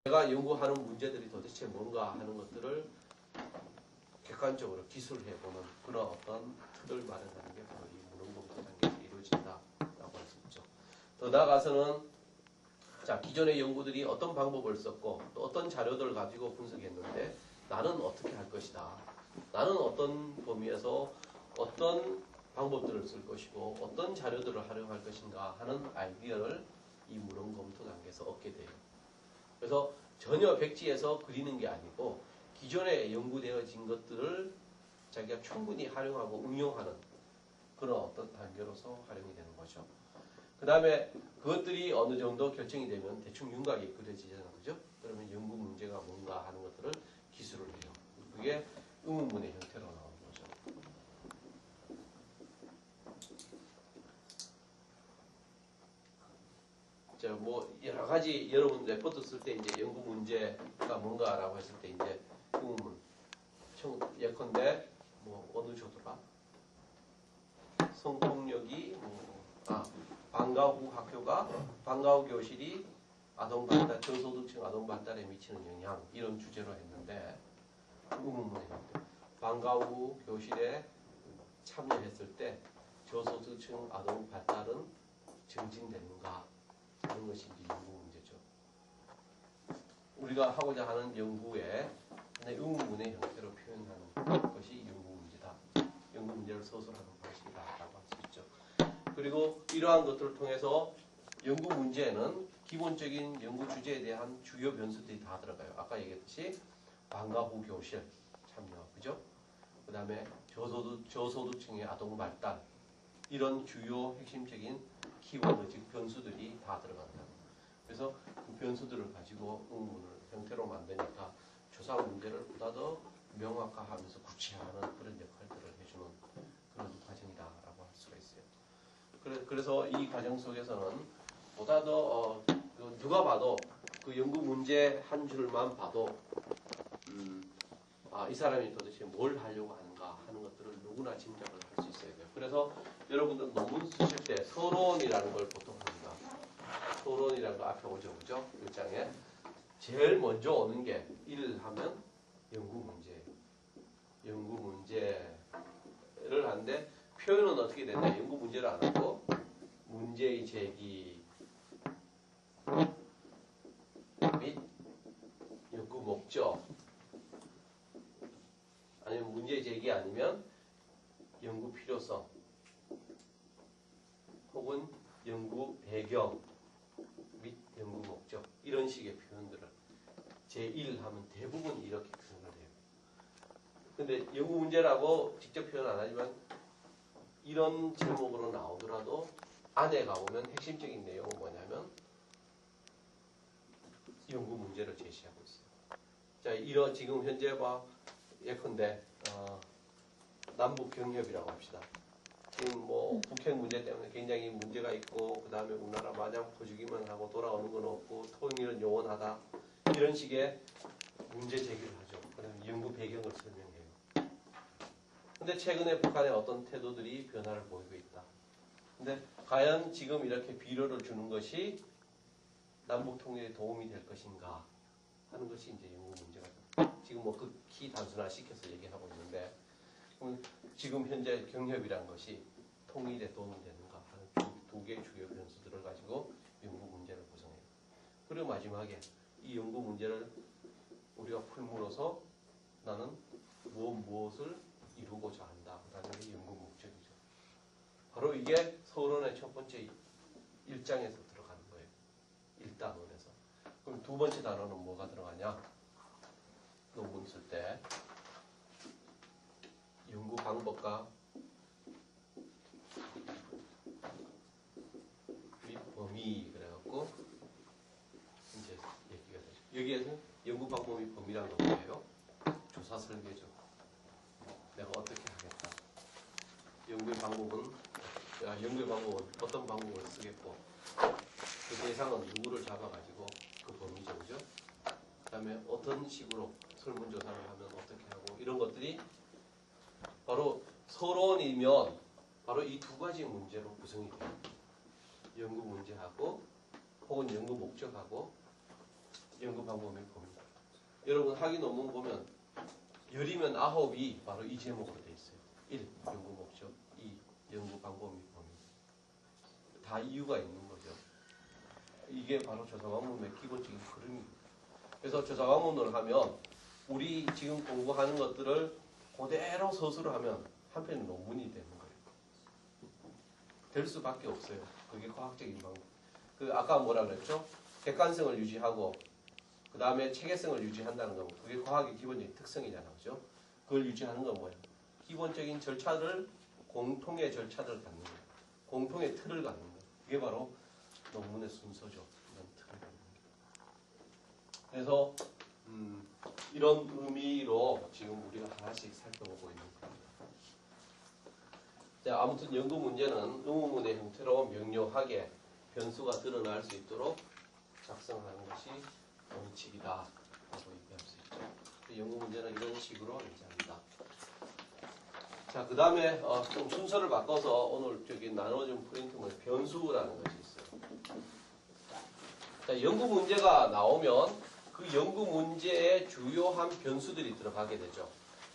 내가 연구하는 문제들이 도대체 뭔가 하는 것들을 객관적으로 기술해보는 그런 어떤 틀을 마련하는 게 바로 이 문헌공부 단계에서 이루어진다라고 할 수 있죠. 더 나아가서는 자, 기존의 연구들이 어떤 방법을 썼고 또 어떤 자료들을 가지고 분석했는데 나는 어떻게 할 것이다. 나는 어떤 범위에서 어떤 방법들을 쓸 것이고 어떤 자료들을 활용할 것인가 하는 아이디어를 이 문헌검토 단계에서 얻게 돼요. 그래서 전혀 백지에서 그리는 게 아니고 기존에 연구되어진 것들을 자기가 충분히 활용하고 응용하는 그런 어떤 단계로서 활용이 되는 거죠. 그 다음에 그것들이 어느 정도 결정이 되면 대충 윤곽이 그려지잖아요. 그죠? 그러면 연구 문제가 뭔가 하는 것들을 기술을 해요. 그게 의문문의 형태로 나오는 거죠. 자, 뭐 여러 가지 여러분 레포트 쓸 때 이제 연구 문제가 뭔가라고 했을 때 이제 의문문 예컨대 뭐 어느 조더라 성폭력이 방과 후 학교가 방과 후 교실이 아동 발달 저소득층 아동 발달에 미치는 영향 이런 주제로 했는데 의문문에 방과 후 교실에 참여했을 때 저소득층 아동 발달은 증진되는가 하는 것이 이제 연구 문제죠. 우리가 하고자 하는 연구의 의문문의 형태로 표현하는 것이 연구 문제다. 연구 문제를 서술하는 방식이다라고 할 수 있죠. 그리고 이러한 것들을 통해서 연구 문제에는 기본적인 연구 주제에 대한 주요 변수들이 다 들어가요. 아까 얘기했듯이 방과 후 교실 참여, 그죠? 그 다음에 저소득층의 아동 발달 이런 주요 핵심적인 키워드, 즉 변수들이 다 들어간다. 그래서 그 변수들을 가지고 의문문을 형태로 만드니까 조사 문제를 보다 더 명확화하면서 구체화하는 그런 역할들을 해주는 그런 과정이다라고 할 수가 있어요. 그래서 이 과정 속에서는 보다 더 누가 봐도 그 연구 문제 한 줄만 봐도 이 사람이 도대체 뭘 하려고 하는가 하는 것들을 누구나 짐작을 할 수 있어야 돼요. 그래서 여러분들 논문 쓰실 때 서론이라는 걸 보통 합니다. 서론이라는 거 앞에 오죠, 그죠? 일장에 제일 먼저 오는 게 1 하면 연구 문제. 연구 문제를 하는데 표현은 어떻게 되냐? 연구 문제를 안 하고 문제의 제기 및 연구 목적 아니면 문제 제기 아니면 연구 필요성 혹은 연구 배경 및 연구 목적 이런 식의 표현들을 제1 하면 대부분 이렇게 표현을 해요. 근데 연구 문제라고 직접 표현 안 하지만 이런 제목으로 나오더라도 안에 가보면 핵심적인 내용은 뭐냐면 연구 문제를 제시하고 있어요. 자, 지금 현재 예컨대 남북 경협이라고 합시다. 지금 뭐 북핵 문제 때문에 굉장히 문제가 있고 그 다음에 우리나라 마냥 퍼주기만 하고 돌아오는 건 없고 통일은 요원하다 이런 식의 문제 제기를 하죠. 그다음에 연구 배경을 설명해요. 근데 최근에 북한의 어떤 태도들이 변화를 보이고 있다. 근데 과연 지금 이렇게 비료를 주는 것이 남북 통일에 도움이 될 것인가 하는 것이 이제 연구 문제가 지금 뭐 극히 단순화시켜서 얘기하고 있는데 지금 현재 경협이란 것이 통일에 도움이 되는가 하는 두 개의 주요 변수들을 가지고 연구 문제를 구성해요. 그리고 마지막에 이 연구 문제를 우리가 풀므로써 나는 무엇을 이루고자 한다라는 게 연구 목적이죠. 바로 이게 서론의 첫 번째 1장에서 들어가는 거예요. 1단원에서. 그럼 두 번째 단원은 뭐가 들어가냐? 논문 쓸 때 연구 방법과 범위 그래갖고 이제 얘기가 되죠. 여기에서 연구 방법 및 범위라는 건 뭐예요? 조사 설계죠. 내가 어떻게 하겠다. 연구의 방법은 어떤 방법을 쓰겠고 그 대상은 누구를 잡아가지고 그 범위죠, 그죠? 그 다음에 어떤 식으로 설문조사를 하면 어떻게 하고 이런 것들이 바로 서론이면 바로 이 두 가지 문제로 구성이 돼요. 연구 문제하고 혹은 연구 목적하고 연구 방법의 범위다. 여러분 학위 논문 보면 10이면 9이 바로 이 제목으로 되어 있어요. 1. 연구 목적. 2. 연구 방법 및 범위. 다 이유가 있는 거죠. 이게 바로 조사광문의 기본적인 흐름입니다. 그래서 조사광문을 하면 우리 지금 공부하는 것들을 그대로 서술을 하면 한편의 논문이 되는 거예요. 될 수밖에 없어요. 그게 과학적인 방법. 그 아까 뭐라 그랬죠? 객관성을 유지하고 그 다음에 체계성을 유지한다는 거, 그게 과학의 기본적인 특성이잖아요. 그죠? 그걸 유지하는 건 뭐예요? 기본적인 절차를, 공통의 절차를 갖는 거예요. 공통의 틀을 갖는 거예요. 그게 바로 논문의 순서죠. 이런 틀을 갖는 거예요. 그래서 이런 의미로 지금 우리가 하나씩 살펴보고 있는 겁니다. 자, 아무튼 연구 문제는 의문문의 형태로 명료하게 변수가 드러날 수 있도록 작성하는 것이 원칙이다 라고 얘기할 수 있죠. 연구 문제는 이런 식으로 이해합니다. 자, 그 다음에 좀 순서를 바꿔서 오늘 저기 나눠준 프린트문에 변수라는 것이 있어요. 자, 연구 문제가 나오면 그 연구 문제에 주요한 변수들이 들어가게 되죠.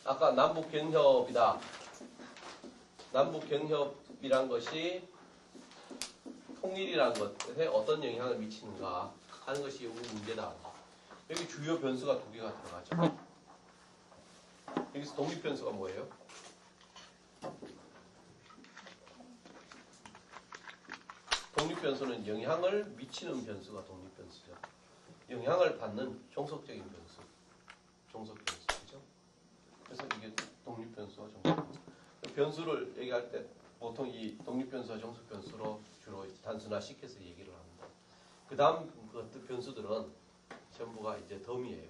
아까 남북 경협이다. 남북 경협이란 것이 통일이라는 것에 어떤 영향을 미치는가 하는 것이 연구 문제다. 여기 주요 변수가 2개가 들어가죠. 여기서 독립 변수가 뭐예요? 독립 변수는 영향을 미치는 변수가 독립 변수죠. 영향을 받는 종속적인 변수. 종속 변수죠. 그래서 이게 독립 변수와 종속 변수. 변수를 얘기할 때 보통 이 독립 변수와 종속 변수로 주로 단순화시켜서 얘기를 합니다. 그 다음 변수들은 전부가 이제 덤이에요.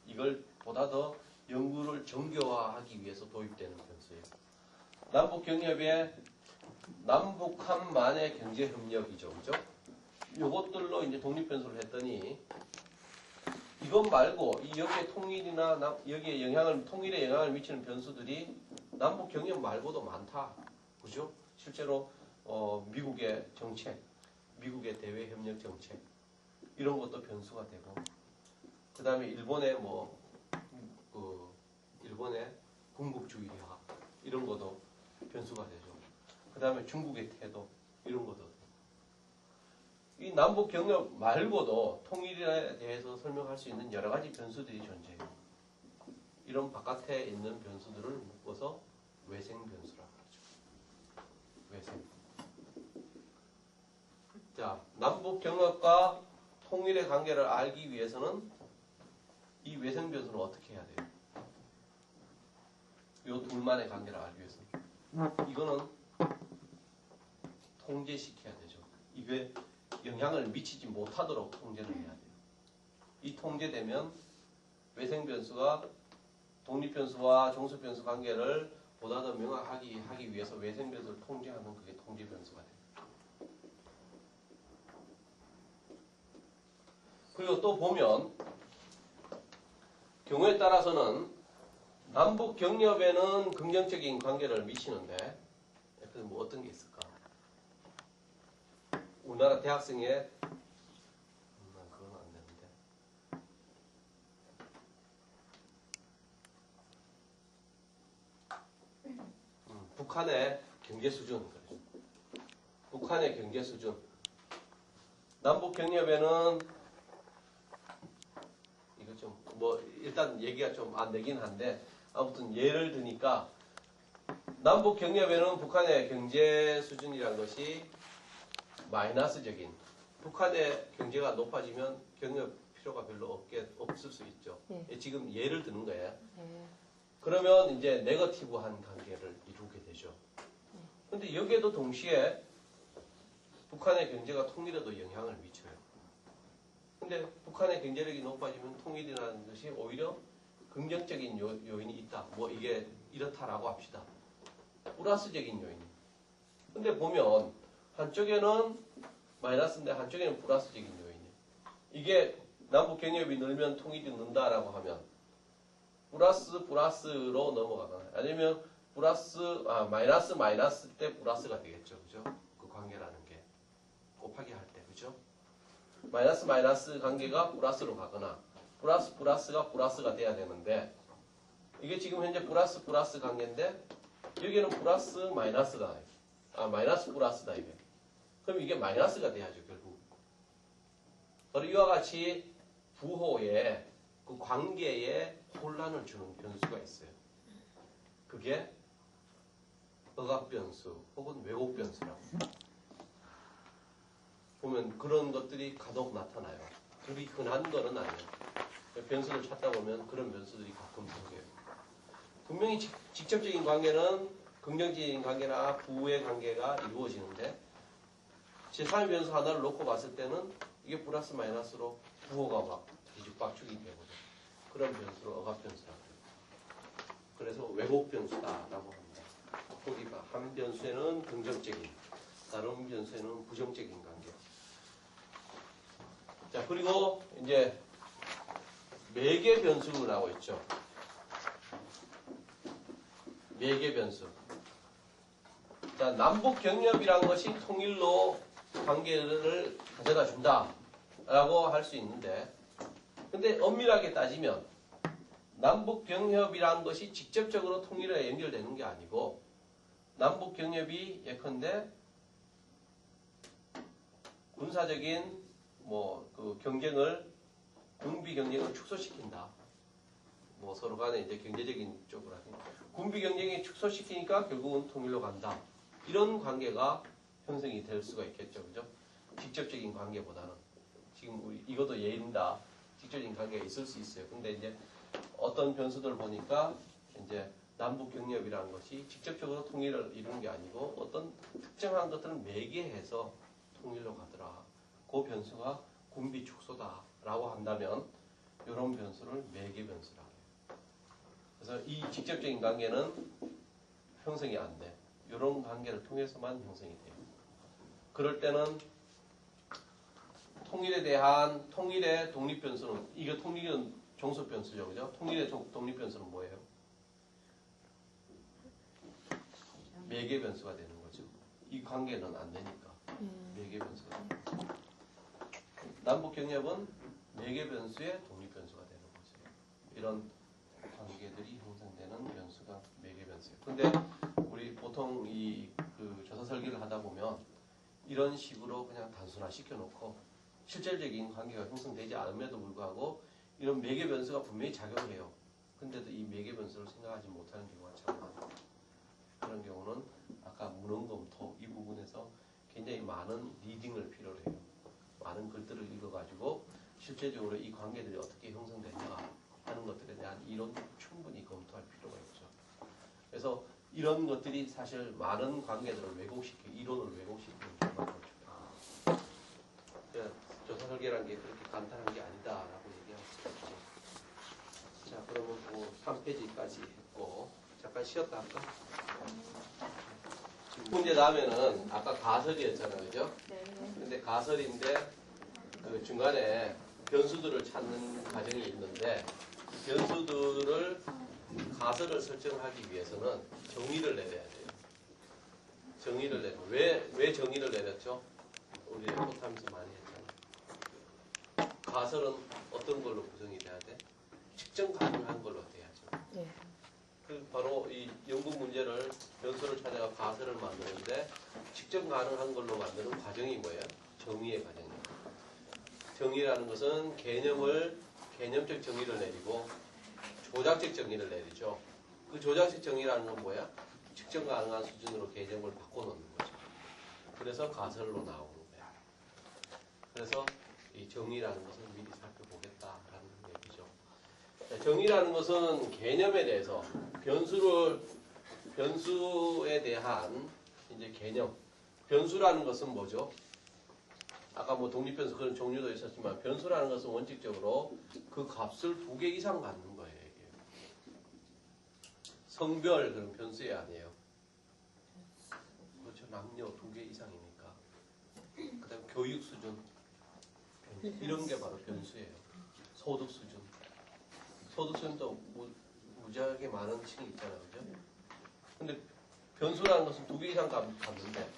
이걸 보다 더 연구를 정교화하기 위해서 도입되는 변수예요. 남북 경협의 남북한만의 경제 협력이죠, 그죠? 요것들로 이제 독립 변수를 했더니 이것 말고 이 여기에 통일이나 여기에 통일에 영향을 미치는 변수들이 남북 경협 말고도 많다, 그죠? 실제로 미국의 정책, 미국의 대외 협력 정책 이런 것도 변수가 되고. 그 다음에 일본의 일본의 군국주의화 이런 것도 변수가 되죠. 그 다음에 중국의 태도 이런 것도. 이 남북 경협 말고도 통일에 대해서 설명할 수 있는 여러 가지 변수들이 존재해요. 이런 바깥에 있는 변수들을 묶어서 외생 변수라고 하죠. 외생. 자, 남북 경협과 통일의 관계를 알기 위해서는 이 외생 변수는 어떻게 해야 돼요? 이 둘만의 관계를 알기 위해서는 이거는 통제시켜야 되죠. 이게 영향을 미치지 못하도록 통제를 해야 돼요. 이 통제되면 외생 변수가 독립 변수와 종속 변수 관계를 보다 더 명확하게 하기 위해서 외생 변수를 통제하는 그게 통제 변수가 돼요. 그리고 또 보면 경우에 따라서는 남북 경협에는 긍정적인 관계를 미치는데 그래서 뭐 어떤 게 있을까? 우리나라 대학생의 그건 안 되는데 북한의 경제 수준 북한의 경제 수준 남북 경협에는 이거 좀 뭐 일단 얘기가 좀 안 되긴 한데 아무튼 예를 드니까 남북 경협에는 북한의 경제 수준이라는 것이 마이너스적인 북한의 경제가 높아지면 경협 필요가 별로 없을 수 있죠. 지금 예를 드는 거예요. 그러면 이제 네거티브한 관계를 이루게 되죠. 그런데 여기에도 동시에 북한의 경제가 통일에도 영향을 미쳐요. 근데 북한의 경제력이 높아지면 통일이라는 것이 오히려 긍정적인 요인이 있다. 뭐 이게 이렇다라고 합시다. 플러스적인 요인. 근데 보면 한쪽에는 마이너스인데 한쪽에는 플러스적인 요인이에요. 이게 남북 경협이 늘면 통일이 는다라고 하면 플러스로 넘어가거나 아니면 마이너스 때 플러스가 되겠죠. 그죠? 그 관계라는 게 곱하기 할 때. 그죠? 마이너스 마이너스 관계가 플러스로 가거나 플러스 플러스가 플러스가 돼야 되는데 이게 지금 현재 플러스 플러스 관계인데 여기는 플러스 마이너스다. 마이너스 플러스다 이게. 그럼 이게 마이너스가 돼야죠 결국. 바로 이와 같이 부호에 그 관계에 혼란을 주는 변수가 있어요. 그게 억압 변수 혹은 왜곡 변수라고. 보면 그런 것들이 간혹 나타나요. 그리 흔한 거는 아니에요. 변수를 찾다 보면 그런 변수들이 가끔 생겨요. 분명히 직접적인 관계는 긍정적인 관계나 부호의 관계가 이루어지는데 제3의 변수 하나를 놓고 봤을 때는 이게 플러스 마이너스로 부호가 막 뒤죽박죽이 되거든요. 그런 변수를 억압 변수라고 해요. 그래서 왜곡 변수다라고 합니다. 거기가 한 변수에는 긍정적인, 다른 변수에는 부정적인 관계. 자, 그리고 이제 매개 변수로 나오고 있죠. 매개 변수. 자, 남북 경협이란 것이 통일로 관계를 가져다 준다라고 할 수 있는데, 근데 엄밀하게 따지면 남북 경협이란 것이 직접적으로 통일에 연결되는 게 아니고, 남북 경협이 예컨대 군사적인 그 경쟁을 군비 경쟁을 축소시킨다. 서로 간에 이제 경제적인 쪽으로 하니까 군비 경쟁이 축소시키니까 결국은 통일로 간다. 이런 관계가 형성이 될 수가 있겠죠, 그죠? 직접적인 관계보다는 지금 이것도 예입니다. 직접적인 관계가 있을 수 있어요. 근데 이제 어떤 변수들 보니까 이제 남북 경협이라는 것이 직접적으로 통일을 이루는 게 아니고 어떤 특정한 것들을 매개해서 통일로 가더라. 그 변수가 군비 축소다라고 한다면 이런 변수를 매개 변수라고 해요. 그래서 이 직접적인 관계는 형성이 안 돼. 이런 관계를 통해서만 형성이 돼요. 그럴 때는 통일에 대한 통일의 독립 변수는 이거 통일은 종속 변수죠, 그죠? 통일의 독립 변수는 뭐예요? 매개 변수가 되는 거죠. 이 관계는 안 되니까 매개 변수가 되는 거죠. 남북 경협은 매개 변수의 독립 변수가 되는 거죠. 이런 관계들이 형성되는 변수가 매개 변수예요. 근데 우리 보통 그 조사 설계를 하다 보면 이런 식으로 그냥 단순화 시켜놓고 실질적인 관계가 형성되지 않음에도 불구하고 이런 매개 변수가 분명히 작용해요. 근데도 이 매개 변수를 생각하지 못하는 경우가 참 많아요. 그런 경우는 아까 문헌검토 이 부분에서 굉장히 많은 리딩을 필요로 해요. 많은 글들을 읽어가지고 실제적으로 이 관계들이 어떻게 형성되는가 하는 것들에 대한 이론을 충분히 검토할 필요가 있죠. 그래서 이런 것들이 사실 많은 관계들을 이론을 왜곡시키는 경우가 많죠. 조사 설계라는 게 그렇게 간단한 게 아니다라고 얘기할 수 있죠. 자, 그러면 3페이지까지 했고 잠깐 쉬었다 할까? 문제 다음에는 아까 가설이었잖아요, 그죠? 네. 근데 가설인데 그 중간에 변수들을 찾는 과정이 있는데 변수들을 가설을 설정하기 위해서는 정의를 내려야 돼요. 정의를 내려. 왜 정의를 내렸죠? 우리 포탐에서 많이 했잖아요. 가설은 어떤 걸로 구성이 돼야 돼? 측정 가능한 걸로 돼야죠. 네. 그 바로 이 연구 문제를 변수를 찾아가 가설을 만드는데 측정 가능한 걸로 만드는 과정이 뭐예요? 정의의 과정이에요. 정의라는 것은 개념적 정의를 내리고 조작적 정의를 내리죠. 그 조작적 정의라는 건 뭐야? 측정 가능한 수준으로 개념을 바꿔놓는 거죠. 그래서 가설로 나오는 거야. 그래서 이 정의라는 것을 미리 살펴보겠다라는 얘기죠. 정의라는 것은 개념에 대해서 변수에 대한 이제 개념. 변수라는 것은 뭐죠? 아까 독립변수 그런 종류도 있었지만 변수라는 것은 원칙적으로 그 값을 2개 이상 갖는 거예요. 이게. 성별 그런 변수에 아니에요. 그렇죠. 남녀 2개 이상이니까. 그 다음 교육 수준. 이런 게 바로 변수예요. 소득 수준. 소득 수준도 무지하게 많은 층이 있잖아요. 그죠? 근데 변수라는 것은 2개 이상 갖는데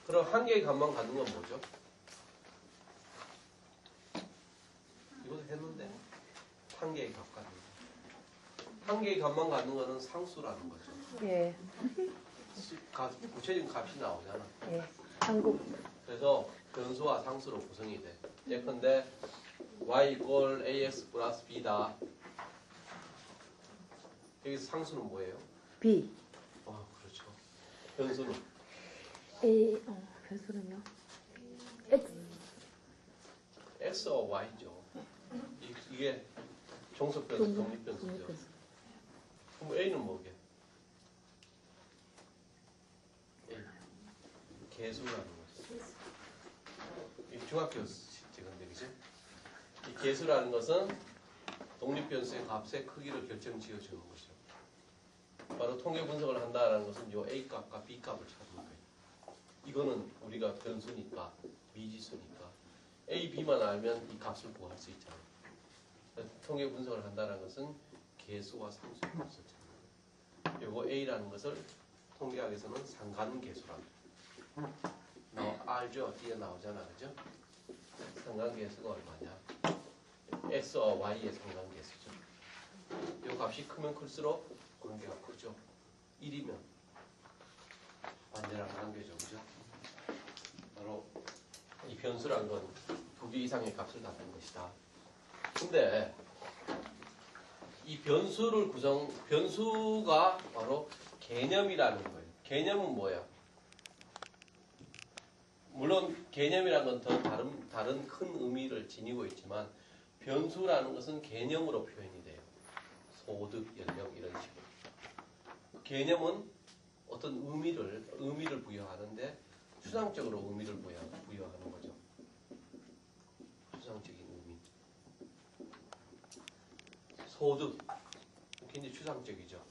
그럼 한 개의 값만 갖는 건 뭐죠? 했는데 한 개의 값 갖는 거. 한 개의 값만 갖는 거는 상수라는 거죠. 예. 구체적인 값이 나오잖아. 예. 한국. 그래서 변수와 상수로 구성이 돼. 예컨대 y 이꼴 ax 플러스 b다. 여기서 상수는 뭐예요? B. 그렇죠. 변수는 A. 변수는요? X. x와 y죠. 이게 종속 변수, 독립 변수죠. 그럼 a는 뭐게? A. 개수라는 거죠. 이 중학교 찍은데 그죠? 이 개수라는 것은 독립 변수의 값의 크기를 결정 지어주는 것이죠. 바로 통계 분석을 한다는 것은 요 A 값과 B 값을 찾는 거예요. 이거는 우리가 변수니까 미지수니까 A, B만 알면 이 값을 구할 수 있잖아요. 통계 분석을 한다는 것은 개수와 상수의 값을 찾는 거예요. 요거 A라는 것을 통계학에서는 상관계수랍니다. 알죠? 뒤에 나오잖아, 그죠? 상관계수가 얼마냐? X와 Y의 상관계수죠. 요 값이 크면 클수록 관계가 크죠. 1이면 반대랑 관계죠, 그죠? 바로 이 변수란 건 2개 이상의 값을 갖는 것이다. 근데 이 변수가 바로 개념이라는 거예요. 개념은 뭐야? 물론 개념이라는 건 더 다른 큰 의미를 지니고 있지만 변수라는 것은 개념으로 표현이 돼요. 소득, 연령 이런 식으로. 개념은 어떤 의미를 부여하는데 추상적으로 의미를 부여하는 거죠. 추상적인 의미. 소득, 굉장히 추상적이죠.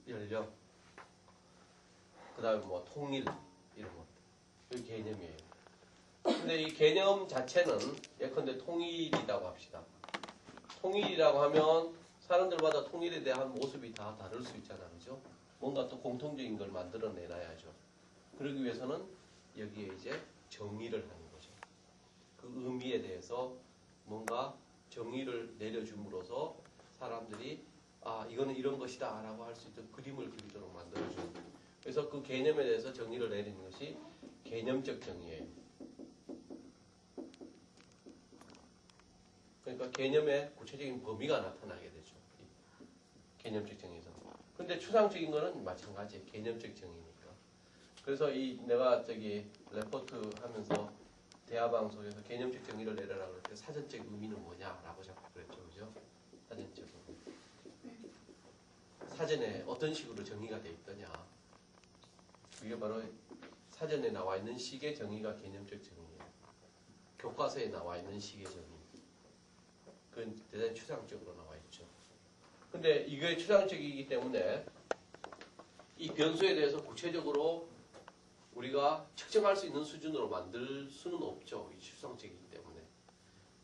연령, 그 다음에 뭐 통일 이런 것들. 이 개념이에요. 근데 이 개념 자체는 예컨대 통일이라고 합시다. 통일이라고 하면 사람들마다 통일에 대한 모습이 다 다를 수 있잖아요. 그죠? 뭔가 또 공통적인 걸 만들어내놔야죠. 그러기 위해서는 여기에 이제 정의를 하는 거죠. 그 의미에 대해서 뭔가 정의를 내려줌으로써 사람들이 이거는 이런 것이다 라고 할 수 있도록 그림을 그리도록 만들어주는 거예요. 그래서 그 개념에 대해서 정의를 내리는 것이 개념적 정의예요. 그러니까 개념의 구체적인 범위가 나타나게 되죠. 개념적 정의에서. 근데 추상적인 거는 마찬가지예요. 개념적 정의니까. 그래서 내가 레포트 하면서 대화방송에서 개념적 정의를 내려라 그럴 때 사전적 의미는 뭐냐라고 자꾸 그랬죠. 그죠? 사전적 의미. 사전에 어떤 식으로 정의가 돼 있더냐. 그게 바로 사전에 나와 있는 식의 정의가 개념적 정의예요. 교과서에 나와 있는 식의 정의. 그건 대단히 추상적으로 나와 있죠. 근데 이게 추상적이기 때문에 이 변수에 대해서 구체적으로 우리가 측정할 수 있는 수준으로 만들 수는 없죠. 이 추상적이기 때문에.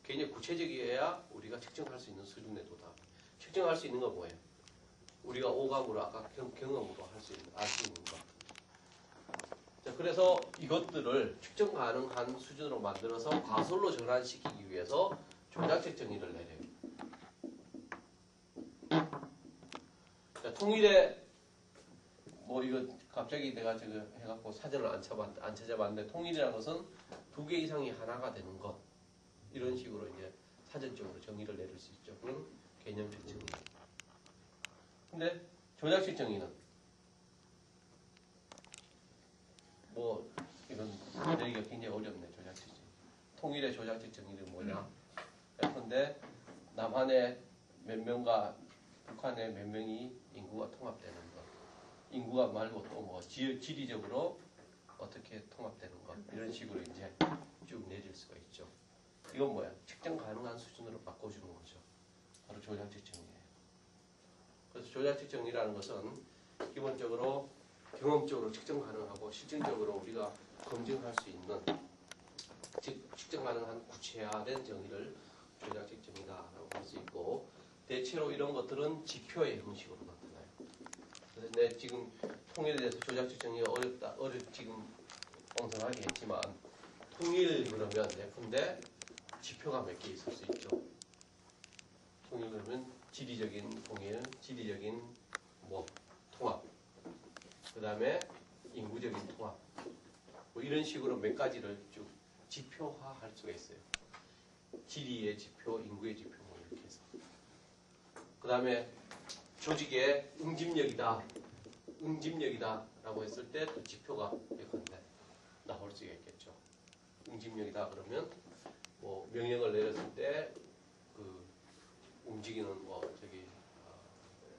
굉장히 구체적이어야 우리가 측정할 수 있는 수준에 도달. 측정할 수 있는 건 뭐예요? 우리가 오감으로 아까 경험으로 알 수 있는 것. 자, 그래서 이것들을 측정 가능한 수준으로 만들어서 과솔로 전환시키기 위해서 조작적 정의를 내려요. 자, 통일에 이거 갑자기 내가 지금 해갖고 사전을 안 찾아봤는데 통일이라는 것은 2개 이상이 하나가 되는 것 이런 식으로 이제 사전적으로 정의를 내릴 수 있죠. 그건 개념적 정의. 근데 조작적 정의는 이건 내리기가 굉장히 어렵네. 조작적 정의. 통일의 조작적 정의는 뭐냐? 예컨대 남한의 몇 명과 북한의 몇 명이 인구가 통합되는 것. 인구가 말고 또 지리적으로 어떻게 통합되는 것. 이런 식으로 이제 쭉 내릴 수가 있죠. 이건 뭐야? 측정 가능한 수준으로 바꿔주는 거죠. 바로 조작적 정의예요. 그래서 조작적 정의라는 것은 기본적으로 경험적으로 측정 가능하고 실질적으로 우리가 검증할 수 있는 즉 측정 가능한 구체화된 정의를 조작적 정의다라고 할 수 있고 대체로 이런 것들은 지표의 형식으로 나타나요. 그래서 내 지금 통일에 대해서 조작적 정의가 지금 엉성하게 했지만 통일 그러면 예컨대 지표가 몇 개 있을 수 있죠. 통일 그러면 지리적인 통일, 지리적인 뭐 통합, 그 다음에 인구적인 통합, 뭐 이런 식으로 몇 가지를 쭉 지표화할 수가 있어요. 지리의 지표, 인구의 지표 뭐 이렇게 해서. 그 다음에 조직의 응집력이다라고 했을 때 또 지표가 예컨대 나올 수가 있겠죠. 응집력이다 그러면 뭐 명령을 내렸을 때 그 움직이는 뭐 저기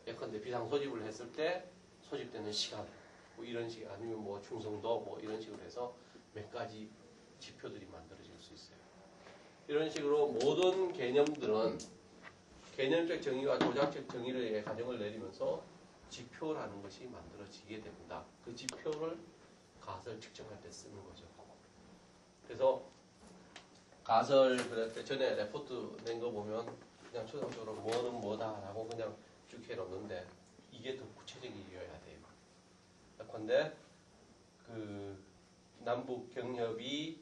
예컨대 비상 소집을 했을 때 소집되는 시간 뭐 이런 식 아니면 뭐 충성도 뭐 이런 식으로 해서 몇 가지 지표들이 만들어질 수 있어요. 이런 식으로 모든 개념들은 개념적 정의와 조작적 정의를 가정을 내리면서 지표라는 것이 만들어지게 됩니다. 그 지표를 가설 측정할 때 쓰는 거죠. 그래서 가설 그럴 때 전에 레포트 낸 거 보면 그냥 초등적으로 뭐는 뭐다라고 그냥 쭉 해놓는데 이게 더 구체적이어야 돼요. 그런데 그 남북 경협의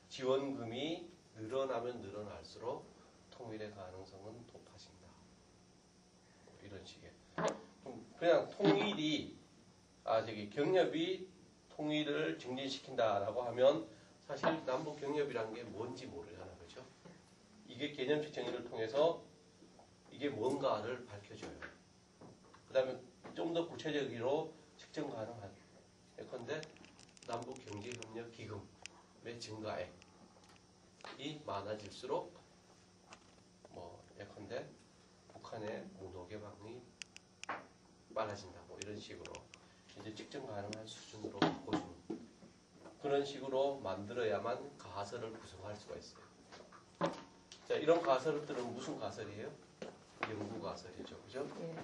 지원금이 늘어나면 늘어날수록 통일의 가능성은 높아진다. 이런 식의. 그냥 통일이 경협이 통일을 증진시킨다라고 하면 사실 남북 경협이라는 게 뭔지 모르잖아요, 그렇죠? 이게 개념적 정의를 통해서 이게 뭔가를 밝혀줘요. 그다음에 좀 더 구체적으로 측정 가능한 예컨대 남북 경제협력 기금의 증가액이 많아질수록 뭐 예컨대 북한의 무도 개방이 빨라진다, 뭐 이런 식으로 이제 측정 가능한 수준으로 바꿔주는 그런 식으로 만들어야만 가설을 구성할 수가 있어요. 자, 이런 가설들은 무슨 가설이에요? 연구 가설이죠, 그죠? 예.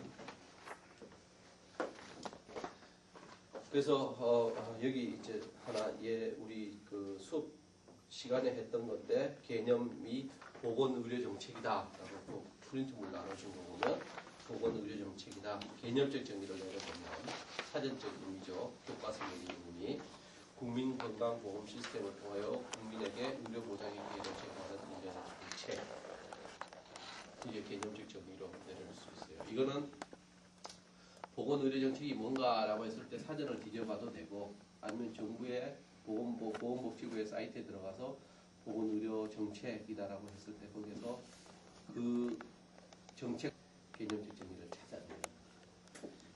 그래서 여기 이제 하나 우리 그 수업 시간에 했던 건데 개념이 보건의료정책이다라고 또 프린트물 나눠준 거 보면 보건의료정책이다. 개념적 정의를 내려보면 사전적 의미죠. 교과서적인 의미. 국민건강보험 시스템을 통하여 국민에게 의료보장의 기회를 제공하는 일련의 정책. 이게 개념적 정의로 내려올 수 있어요. 이거는 보건의료정책이 뭔가라고 했을 때 사전을 뒤져봐도 되고 아니면 정부의 보건복지부의 사이트에 들어가서 보건의료정책이다라고 했을 때 거기서 그 정책 개념적 정의를 찾아내요.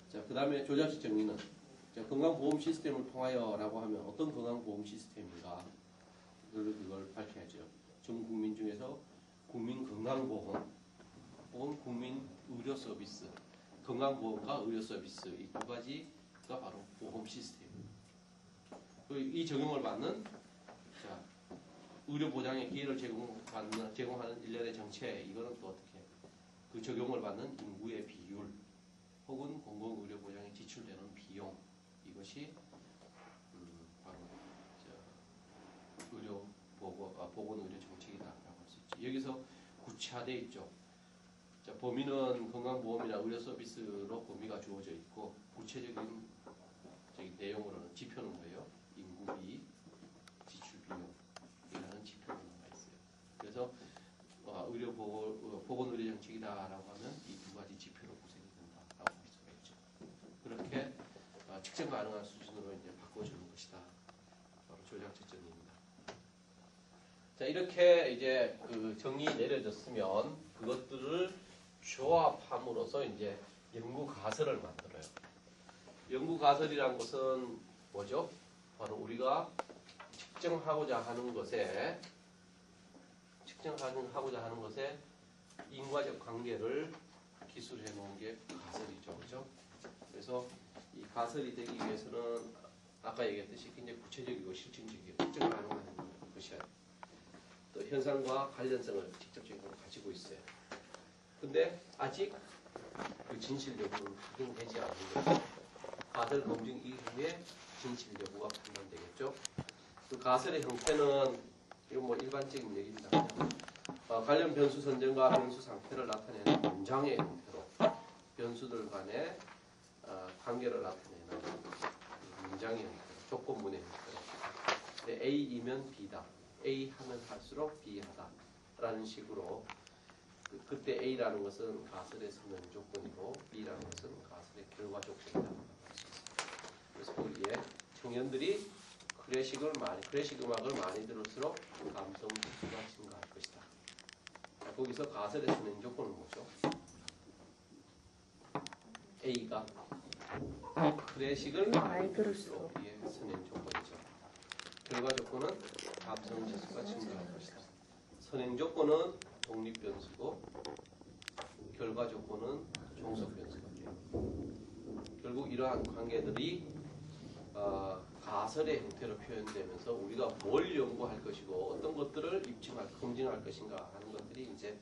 자, 그 다음에 조작적 정의는 건강보험 시스템을 통하여라고 하면 어떤 건강보험 시스템인가 그걸 밝혀야죠. 전 국민 중에서 국민건강보험 혹은 국민의료서비스 건강보험과 의료서비스 이 두 가지가 바로 보험 시스템입니다. 이 적용을 받는 의료보장의 기회를 제공하는 일련의 정책 이거는 또 어떻게 그 적용을 받는 인구의 비율 혹은 공공의료보장에 지출되는 비용 이것이 바로 보건의료 정책이다라고 할 수 있죠. 여기서 구체화되어 있죠. 자, 범위는 건강보험이나 의료서비스로 범위가 주어져 있고 구체적인 내용으로는 지표는 뭐예요? 인구비, 지출비용이라는 지표가 나와 있어요. 그래서 보건의료 정책이다라고 하면 이 두 가지 지표로 구성이 된다라고 할 수가 있죠. 그렇게 측정 가능한 수준으로 이제 바꿔주는 것이다. 바로 조작적 정의입니다. 자, 이렇게 이제 그 정의 내려졌으면 그것들을 조합함으로써 이제 연구 가설을 만들어요. 연구 가설이란 것은 뭐죠? 바로 우리가 측정하고자 하는 것에 인과적 관계를 기술해 놓은 게 가설이죠, 그죠? 그래서 이 가설이 되기 위해서는 아까 얘기했듯이 굉장히 구체적이고 실증적이고 측정 가능한 것이야. 또 현상과 관련성을 직접적으로 가지고 있어요. 근데 아직 그 진실 여부는 확인되지 않는 거죠. 가설 검증 이후에 진실 여부가 판단되겠죠. 그 가설의 형태는 이건 뭐 일반적인 얘기입니다. 관련 변수 선정과 변수 상태를 나타내는 문장의 형태로 변수들 간의 관계를 나타내는 문장의 형태로 조건문의 형태로 근데 A이면 B다. A 하면 할수록 B하다. 라는 식으로 그때 A라는 것은 가설의 서면 조건이고 B라는 것은 가설의 결과 조건이다. 그래서 거기에 청년들이 클래식 음악을 많이 들을수록 감성 지수가 증가할 것이다. 자, 거기서 가설의 선행 조건은 뭐죠? A가 클래식을 많이 들을수록 B의 선행 조건이죠. 결과 조건은 감성 지수가 증가할 것이다. 선행 조건은 독립 변수고 결과 조건은 종속 변수가 돼요. 결국 이러한 관계들이 가설의 형태로 표현되면서 우리가 뭘 연구할 것이고 어떤 것들을 검증할 것인가 하는 것들이 이제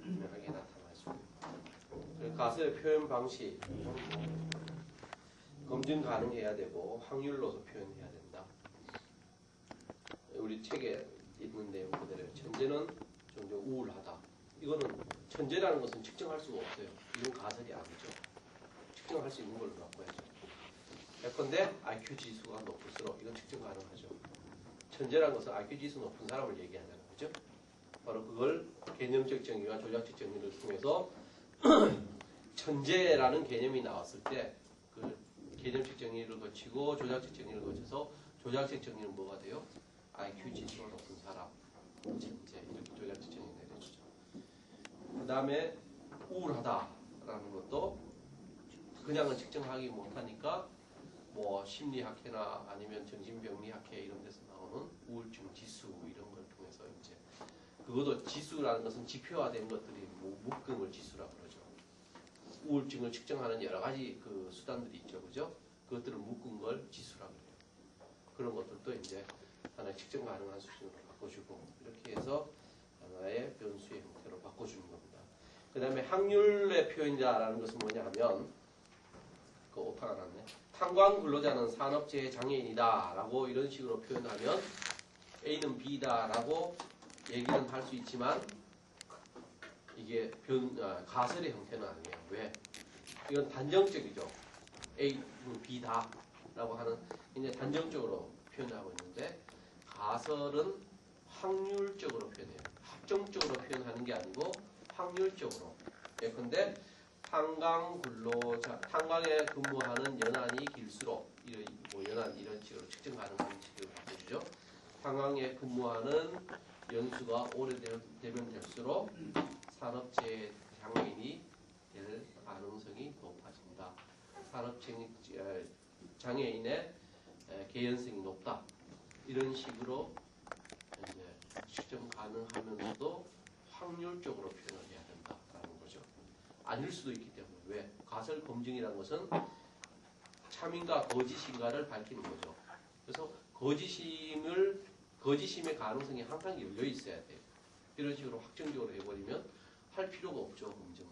분명하게 나타날 수 있습니다. 가설의 표현 방식 검증 가능해야 되고 확률로서 표현해야 된다. 우리 책에 있는 내용 그대로 천재는 종종 우울하다. 이거는 천재라는 것은 측정할 수가 없어요. 이건 가설이 아니죠. 측정할 수 있는 걸로 바꿔야죠. 예컨대 IQ 지수가 높을수록 이건 측정 가능하죠. 천재라는 것은 IQ 지수 높은 사람을 얘기하잖아요. 그죠? 바로 그걸 개념적 정의와 조작적 정의를 통해서 천재라는 개념이 나왔을 때 그 개념적 정의를 거치고 조작적 정의를 거쳐서 조작적 정의는 뭐가 돼요? IQ 지수가 높은 사람, 천재 이렇게 조작적 정의 내려주죠. 그 다음에 우울하다라는 것도 그냥은 측정하기 못하니까 뭐 심리학회나 아니면 정신병리학회 이런 데서 나오는 우울증 지수 이런 걸 통해서 이제 그것도 지수라는 것은 지표화된 것들이 묶음을 지수라고 그러죠. 우울증을 측정하는 여러 가지 그 수단들이 있죠, 그죠? 그것들을 묶은 걸 지수라고 해요. 그런 것들도 이제 하나의 측정 가능한 수준으로 바꿔주고 이렇게 해서 하나의 변수의 형태로 바꿔주는 겁니다. 그 다음에 확률의 표현자라는 것은 뭐냐 하면 그 오타가 났네. 탄광 근로자는 산업재해 장애인이다 라고 이런 식으로 표현하면 A는 B다 라고 얘기는 할 수 있지만 이게 가설의 형태는 아니에요. 왜? 이건 단정적이죠. A는 B다 라고 하는 굉장히 단정적으로 표현하고 있는데 가설은 확률적으로 표현해요. 확정적으로 표현하는 게 아니고 확률적으로. 예컨대 탄광에 근무하는 연한이 길수록 연한 이런 식으로 측정 가능한 식으로 바꿔주죠. 탄광에 근무하는 연수가 오래되면 될수록 산업재해 장애인이 될 가능성이 높아진다. 산업장애인의 개연성이 높다. 이런 식으로 이제 측정 가능하면서도 확률적으로 표현을 해야 된다라는 거죠. 아닐 수도 있기 때문에. 왜? 가설 검증이라는 것은 참인가 거짓인가를 밝히는 거죠. 그래서 거짓임의 가능성이 항상 열려 있어야 돼요. 이런 식으로 확정적으로 해버리면 할 필요가 없죠, 검증은.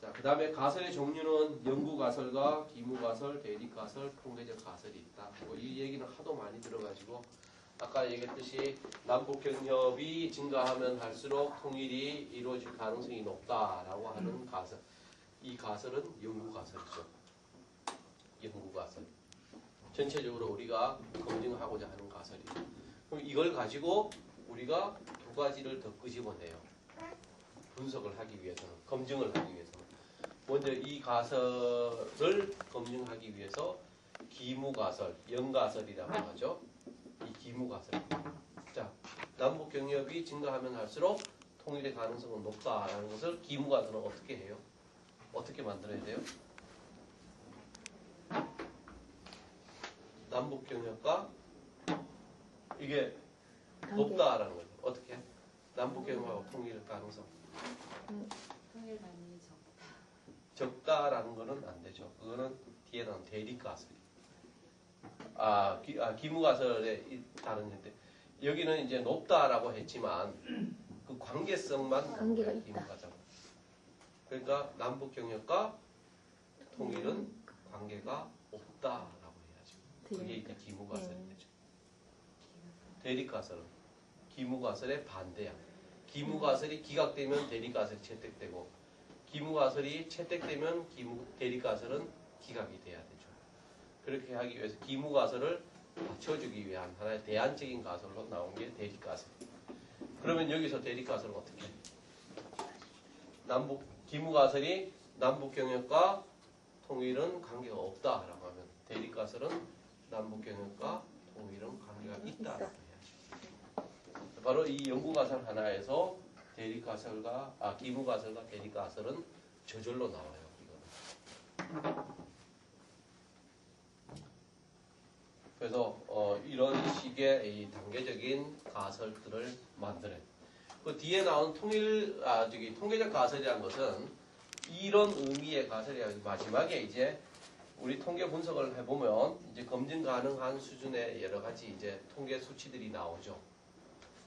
자, 그 다음에 가설의 종류는 연구가설과 기무가설, 대립가설, 통계적 가설이 있다. 이 얘기는 하도 많이 들어가지고 아까 얘기했듯이 남북경협이 증가하면 할수록 통일이 이루어질 가능성이 높다라고 하는 가설. 이 가설은 연구가설이죠. 연구가설. 전체적으로 우리가 검증하고자 하는 가설이죠. 그럼 이걸 가지고 우리가 두 가지를 더 끄집어내요. 분석을 하기 위해서는, 검증을 하기 위해서는. 먼저 이 가설을 검증하기 위해서 기무가설, 연가설이라고 하죠. 이 기무가설. 자, 남북 경협이 증가하면 할수록 통일의 가능성은 높다라는 것을 기무가설은 어떻게 해요? 어떻게 만들어야 돼요? 남북 경협과 이게 높다라는 거죠. 어떻게? 남북 경협하고 통일 가능성. 통일 가능성이 적다. 적다라는 거는 안 되죠. 그거는 뒤에 나온 대립가설. 기무가설의 다른 현대. 여기는 이제 높다라고 했지만 그 관계성만 관계가 있다. 기무가설. 그러니까 남북 경협과 통일은 관계가 없다라고 해야죠. 그게 이제 기무가설이 되죠. 대립가설은 기무가설의 반대야. 기무가설이 기각되면 대립가설이 채택되고 기무가설이 채택되면 대립가설은 기각이 돼야 되죠. 그렇게 하기 위해서 기무가설을 받쳐주기 위한 하나의 대안적인 가설로 나온 게 대립가설. 그러면 여기서 대립가설은 어떻게 해? 남북 기무가설이 남북 경협과 통일은 관계가 없다라고 하면 대립가설은 남북 경협과 통일은 관계가 있다라고 해야죠. 바로 이 연구가설 하나에서 대립가설과 기무가설과 대립가설은 저절로 나와요. 이거는. 그래서 이런 식의 이 단계적인 가설들을 만드는. 그 뒤에 나온 통계적 가설이라는 것은 이런 의미의 가설이 아니고 마지막에 이제 우리 통계 분석을 해보면 이제 검증 가능한 수준의 여러 가지 이제 통계 수치들이 나오죠.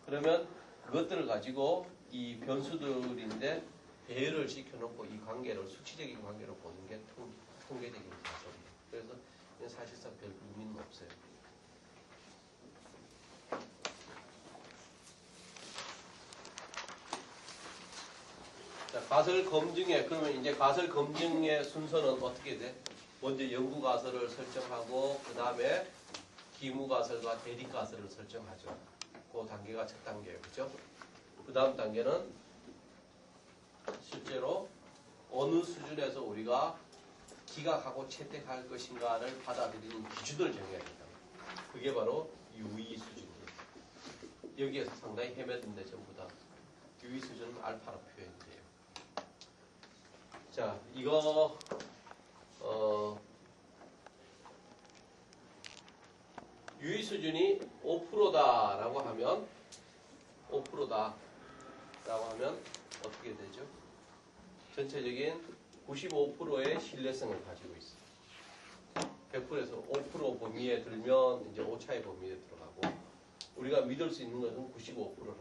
그러면 그것들을 가지고 이 변수들인데 배열을 시켜놓고 이 관계를 수치적인 관계로 보는 게 통계적인 가설이에요. 그래서 이건 사실상 별 의미는 없어요. 자, 가설 검증에 그러면 이제 가설 검증의 순서는 어떻게 돼? 먼저 연구 가설을 설정하고 그 다음에 기무 가설과 대립 가설을 설정하죠. 그 단계가 첫 단계예요, 그렇죠? 그 다음 단계는 실제로 어느 수준에서 우리가 기각하고 채택할 것인가를 받아들이는 기준을 정해야 된다. 그게 바로 유의 수준이에요. 여기에서 상당히 헤매던데 전부 다 유의 수준은 알파로 표현돼요. 자, 이거 유의 수준이 5%다라고 하면 5%다라고 하면 어떻게 되죠? 전체적인 95%의 신뢰성을 가지고 있어요. 100%에서 5% 범위에 들면 이제 오차의 범위에 들어가고 우리가 믿을 수 있는 것은 95%라는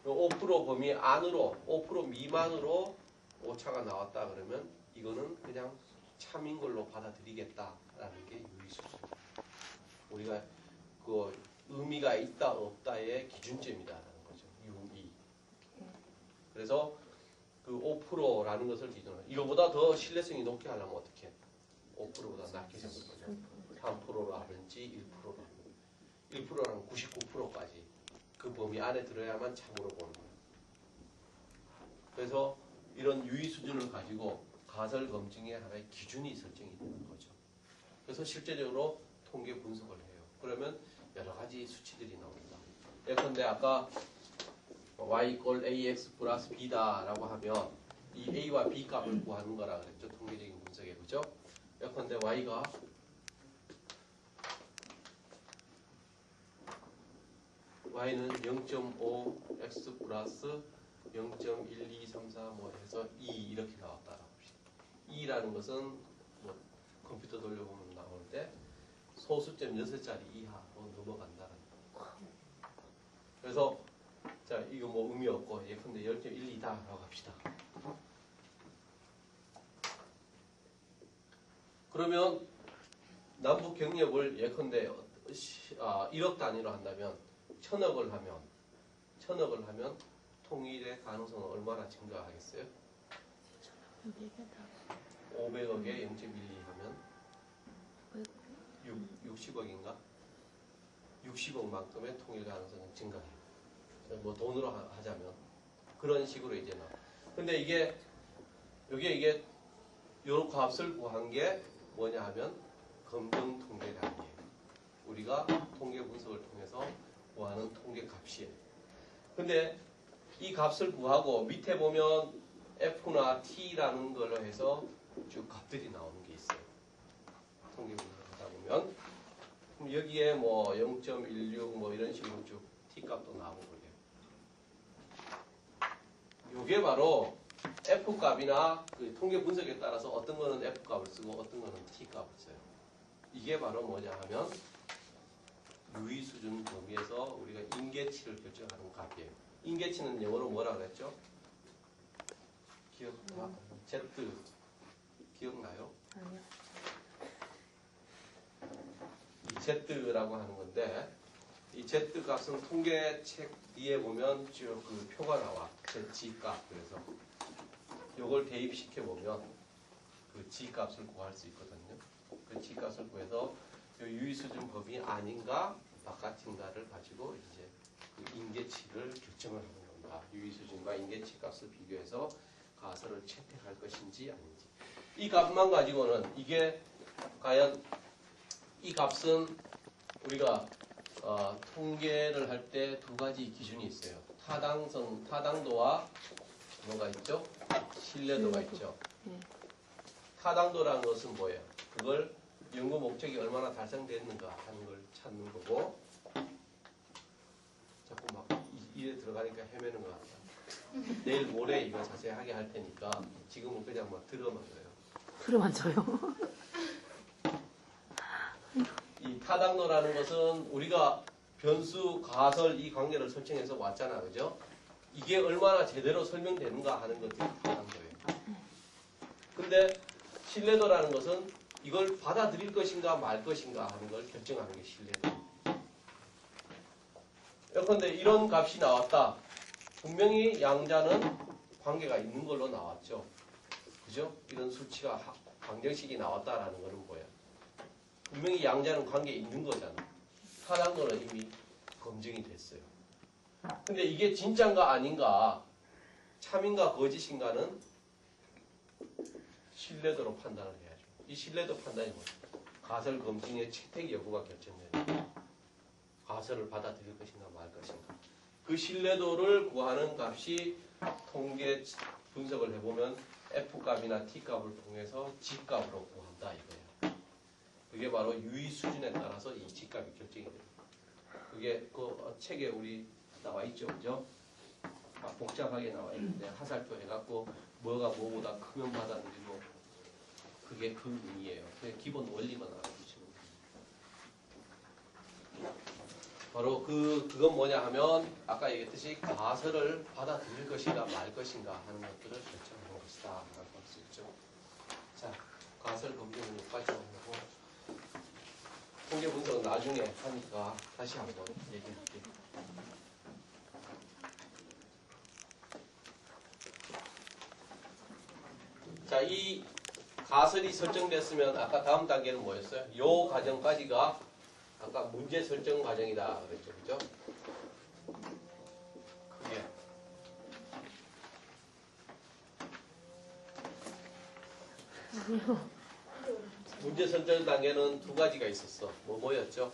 거예요. 5% 범위 안으로 5% 미만으로 오차가 나왔다 그러면 이거는 그냥 참인 걸로 받아들이겠다라는 게 유의 수준. 우리가 그 의미가 있다 없다의 기준점이다라는 거죠. 유의. 그래서 그 5%라는 것을 기준으로 이거보다 더 신뢰성이 높게 하려면 어떻게 해? 5%보다 낮게 잡을 거죠. 3%로 하든지 1%로 하든지 1%라는 99%까지 그 범위 안에 들어야만 참으로 보는 거예요. 그래서 이런 유의 수준을 가지고 가설 검증의 하나의 기준이 설정이 되는 거죠. 그래서 실제적으로 통계 분석을 해요. 그러면 여러 가지 수치들이 나옵니다. 예컨대 아까 y = ax 플러스 b다라고 하면 이 a와 b 값을 구하는 거라 그랬죠. 통계적인 분석에 그죠? 예컨대 y가 y는 0.5 x 플러스 0.1234 뭐 해서 2 이렇게 나왔다라고 합시다. 2라는 것은 뭐 컴퓨터 돌려보면 나올 때 소수점 6자리 이하로 넘어간다는 거예요. 그래서 자 이거 뭐 의미 없고 예컨대 0.12다라고 합시다. 그러면 남북 경협을 예컨대 1억 단위로 한다면 1000억을 하면 통일의 가능성은 얼마나 증가하겠어요? 500억에 0.12 하면 60억인가? 60억만큼의 통일 가능성은 증가해요. 뭐 돈으로 하자면 그런 식으로 이제 나. 근데 이게 요 값을 구한 게 뭐냐 하면 검증 통계량이에요. 우리가 통계 분석을 통해서 구하는 통계 값이에요. 근데 이 값을 구하고 밑에 보면 F나 T라는 걸로 해서 쭉 값들이 나오는 게 있어요. 통계 분석하다 보면 그럼 여기에 뭐 0.16 뭐 이런 식으로 쭉 T 값도 나오고 그래요. 요게 바로 F 값이나 그 통계 분석에 따라서 어떤 거는 F 값을 쓰고 어떤 거는 T 값을 써요. 이게 바로 뭐냐 하면 유의 수준 범위에서 우리가 임계치를 결정하는 값이에요. 임계치는 영어로 뭐라 그랬죠? Z 기억나요? 아니요. 이 Z라고 하는 건데 이 Z 값은 통계책 뒤에 보면 쭉 그 표가 나와. Z 값. 그래서 요걸 대입시켜 보면 그 G 값을 구할 수 있거든요. 그 G 값을 구해서 유의수준 범위 아닌가 바깥인가를 가지고 이제 그 인계치를 결정을 하는 겁니다. 유의수준과 인계치 값을 비교해서 가설을 채택할 것인지 아닌지. 이 값만 가지고는 이게 과연 이 값은 우리가 통계를 할 때 두 가지 기준이 있어요. 타당도와 뭐가 있죠? 신뢰도가 있죠. 네. 타당도라는 것은 뭐예요? 그걸 연구 목적이 얼마나 달성됐는가 하는 걸 찾는 거고, 자꾸 막 일에 들어가니까 헤매는 것 같다. 내일 모레 이거 자세하게 할 테니까 지금은 그냥 막 들어만 줘요. 그러면 저요. 이 타당도라는 것은 우리가 변수, 가설 이 관계를 설정해서 왔잖아, 그죠? 이게 얼마나 제대로 설명되는가 하는 것들이 타당도예요. 근데 신뢰도라는 것은 이걸 받아들일 것인가 말 것인가 하는 걸 결정하는 게 신뢰도. 예컨대 이런 값이 나왔다. 분명히 양자는 관계가 있는 걸로 나왔죠. 그죠? 이런 수치가 방정식이 나왔다라는 것은 뭐야? 분명히 양자는 관계에 있는 거잖아. 타당도는 이미 검증이 됐어요. 근데 이게 진짜인가 아닌가, 참인가 거짓인가는 신뢰도로 판단을 해야죠. 이 신뢰도 판단이 뭐예요? 가설 검증의 채택 여부가 결정되는 가설을 받아들일 것인가 말 것인가. 그 신뢰도를 구하는 값이 통계 분석을 해보면 F값이나 T값을 통해서 G값으로 구한다 이거예요. 그게 바로 유의 수준에 따라서 이 G값이 결정이 됩니다. 그게 그 책에 우리 나와 있죠, 그죠? 복잡하게 나와 있는데 하살표 해갖고 뭐가 뭐보다 크면 받아들이고 그게 그 의미예요. 그냥 기본 원리만 알아두시면 돼요. 바로 그건 뭐냐 하면 아까 얘기했듯이 가설을 받아들일 것인가 말 것인가 하는 것들을 결정하는 것이다 라고 할 수 있죠. 자, 가설 검증은 여기까지 하고 통계 분석은 나중에 하니까 다시 한번 얘기할게요. 자, 이 가설이 설정됐으면 아까 다음 단계는 뭐였어요? 요 과정까지가 아까 문제 설정 과정이다 그랬죠, 그죠? 크게 문제 설정 단계는 두 가지가 있었어. 뭐였죠?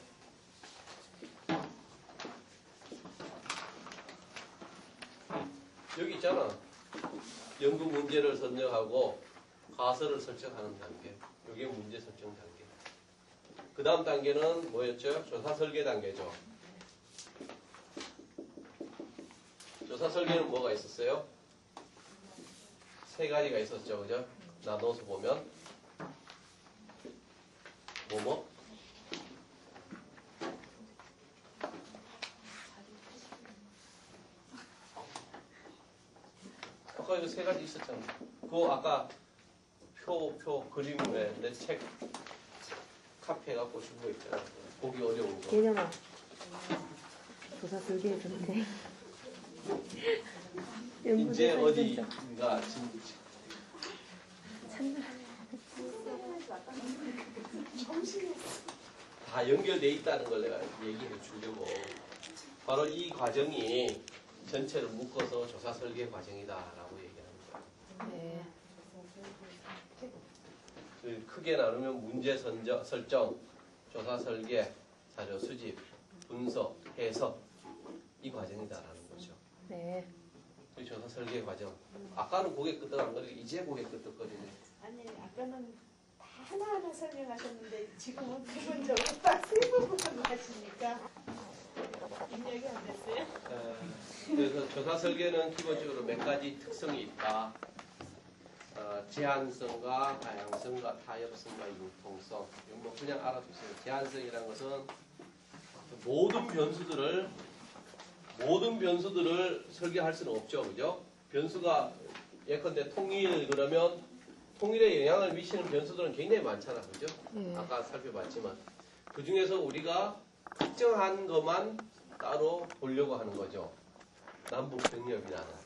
여기 있잖아. 연구 문제를 선정하고 가설을 설정하는 단계. 이게 문제 설정 단계. 그 다음 단계는 뭐였죠? 조사 설계 단계죠. 조사 설계는 뭐가 있었어요? 세 가지가 있었죠, 그죠? 나눠서 보면 뭐뭐? 아까 이거 세 가지 있었잖아. 그거 아까 표 그림에 내 책 카페 갖고 준 거 있잖아. 보기 어려운 거. 개념아. 조사 설계해줬는데. 이제 어디가 다 연결돼 있다는 걸 내가 얘기해 주려고. 바로 이 과정이 전체를 묶어서 조사 설계 과정이다라고 얘기하는 거예요. 네. 그 크게 나누면 문제 설정, 조사 설계, 자료 수집, 분석, 해석 이 과정이다라는 거죠. 네. 그 조사 설계 과정. 아까는 고개 끄덕거리고 이제 고개 끄덕거리네. 아니 아까는 다 하나하나 설명하셨는데 지금은 부분적으로 딱 세 부분 하시니까 입력이 안 됐어요? 그래서 조사 설계는 기본적으로 몇 가지 특성이 있다. 제한성과 다양성과 타협성과 융통성. 이건 뭐 그냥 알아두세요. 제한성이라는 것은 모든 변수들을 설계할 수는 없죠, 그죠? 변수가 예컨대 통일 그러면 통일에 영향을 미치는 변수들은 굉장히 많잖아, 그죠? 네. 아까 살펴봤지만 그 중에서 우리가 특정한 것만 따로 보려고 하는 거죠. 남북 병력이나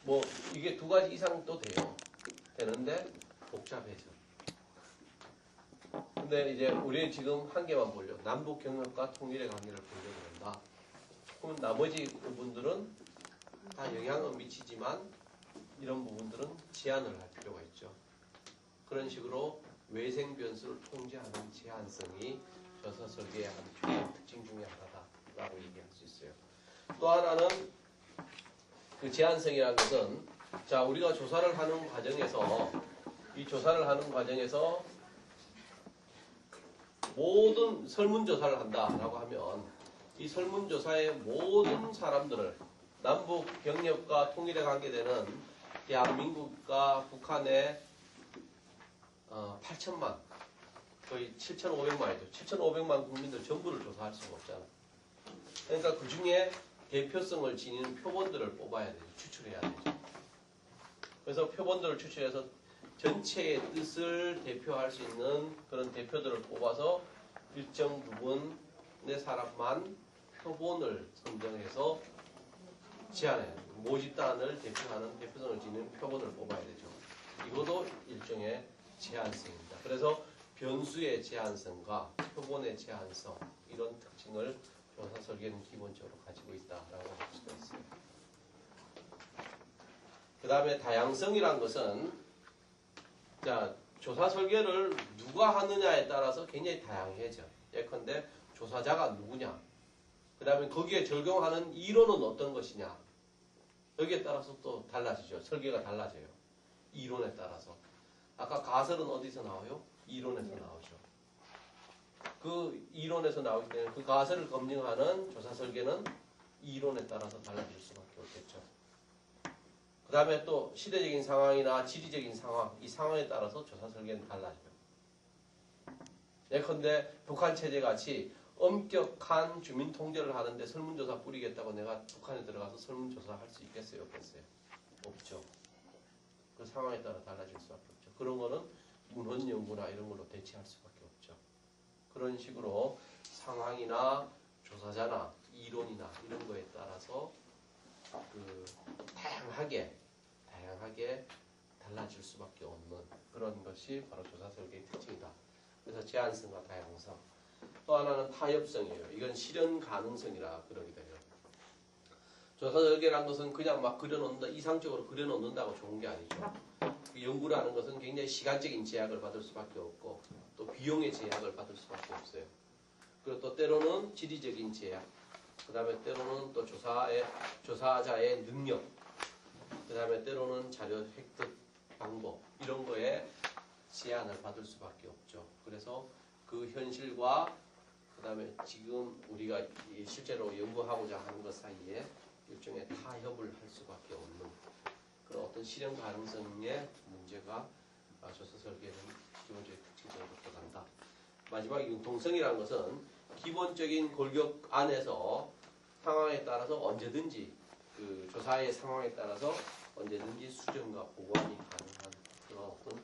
뭐 이게 두 가지 이상도 되는데 복잡해져. 근데 이제 우리는 지금 한 개만 보려. 남북 경협과 통일의 관계를 보려고 한다. 그럼 나머지 부분들은 다 영향은 미치지만 이런 부분들은 제한을 할 필요가 있죠. 그런 식으로 외생 변수를 통제하는 제한성이 조사 설계의 한 중요한 특징 중에 하나다라고 얘기할 수 있어요. 또 하나는 그 제한성이라는 것은 자 우리가 조사를 하는 과정에서 이 조사를 하는 과정에서 모든 설문조사를 한다라고 하면 이 설문조사의 모든 사람들을 남북 경협과 통일에 관계되는 대한민국과 북한의 8천만 거의 7,500만이죠. 7,500만 국민들 전부를 조사할 수가 없잖아. 그러니까 그 중에 대표성을 지니는 표본들을 뽑아야 되죠. 추출해야 되죠. 그래서 표본들을 추출해서 전체의 뜻을 대표할 수 있는 그런 대표들을 뽑아서 일정 부분의 사람만 표본을 선정해서 제안해야 돼요. 모집단을 대표하는 대표성을 지니는 표본을 뽑아야 되죠. 이것도 일종의 제한성입니다. 그래서 변수의 제한성과 표본의 제한성 이런 특징을 조사 설계는 기본적으로 가지고 있다라고 할 수가 있어요. 그 다음에 다양성이라는 것은 자 조사 설계를 누가 하느냐에 따라서 굉장히 다양해져. 예컨대 조사자가 누구냐. 그 다음에 거기에 적용하는 이론은 어떤 것이냐. 여기에 따라서 또 달라지죠. 설계가 달라져요. 이론에 따라서. 아까 가설은 어디서 나와요? 이론에서 나오죠. 그 이론에서 나오기 때문에 그 가설을 검증하는 조사 설계는 이론에 따라서 달라질 수밖에 없겠죠. 그 다음에 또 시대적인 상황이나 지리적인 상황, 이 상황에 따라서 조사 설계는 달라져요. 예컨대 북한 체제 같이 엄격한 주민 통제를 하는데 설문조사 뿌리겠다고 내가 북한에 들어가서 설문조사 할 수 있겠어요? 없겠어요? 없죠. 그 상황에 따라 달라질 수밖에 없죠. 그런 거는 문헌 연구나 이런 걸로 대체할 수밖에 없죠. 그런 식으로 상황이나 조사자나 이론이나 이런 거에 따라서 그 다양하게 달라질 수밖에 없는 그런 것이 바로 조사 설계의 특징이다. 그래서 제한성과 다양성. 또 하나는 타협성이에요. 이건 실현 가능성이라 그러기도 해요. 조사 설계라는 것은 그냥 막 그려놓는다, 이상적으로 그려놓는다고 좋은 게 아니죠. 그 연구라는 것은 굉장히 시간적인 제약을 받을 수밖에 없고 또 비용의 제약을 받을 수밖에 없어요. 그리고 또 때로는 지리적인 제약, 그 다음에 때로는 또 조사자의 능력, 그 다음에 때로는 자료 획득 방법 이런 거에 제한을 받을 수밖에 없죠. 그래서 그 현실과 그 다음에 지금 우리가 실제로 연구하고자 하는 것 사이에 일종의 타협을 할 수밖에 없는 그런 어떤 실현 가능성의 문제가 조사 설계는 기본적인 특징적으로 들어간다. 마지막 융통성이라는 것은 기본적인 골격 안에서 상황에 따라서 언제든지 그 조사의 상황에 따라서 언제든지 수정과 보완이 가능한 그런 어떤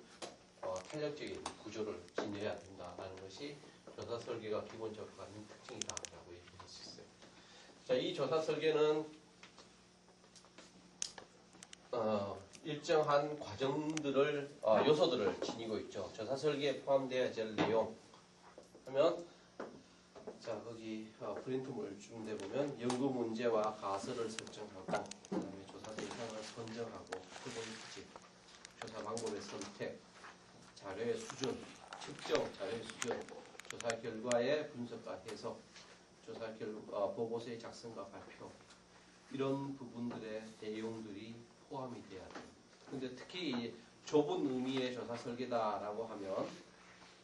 탄력적인 구조를 지녀야 된다는 것이 조사 설계가 기본적으로 갖는 특징이다라고 얘기할 수 있어요. 자, 이 조사 설계는 일정한 과정들을 요소들을 지니고 있죠. 조사 설계에 포함되어야 될 내용 하면 자 거기 프린트물 준 데 보면 연구 문제와 가설을 설정하고 그다음에 조사 대상을 선정하고 표본 수집, 조사 방법의 선택, 자료의 수준, 측정 자료의 수준, 조사 결과의 분석과 해석, 조사 보고서의 작성과 발표 이런 부분들의 내용들이 포함이 돼야 돼요. 근데 특히 좁은 의미의 조사 설계다라고 하면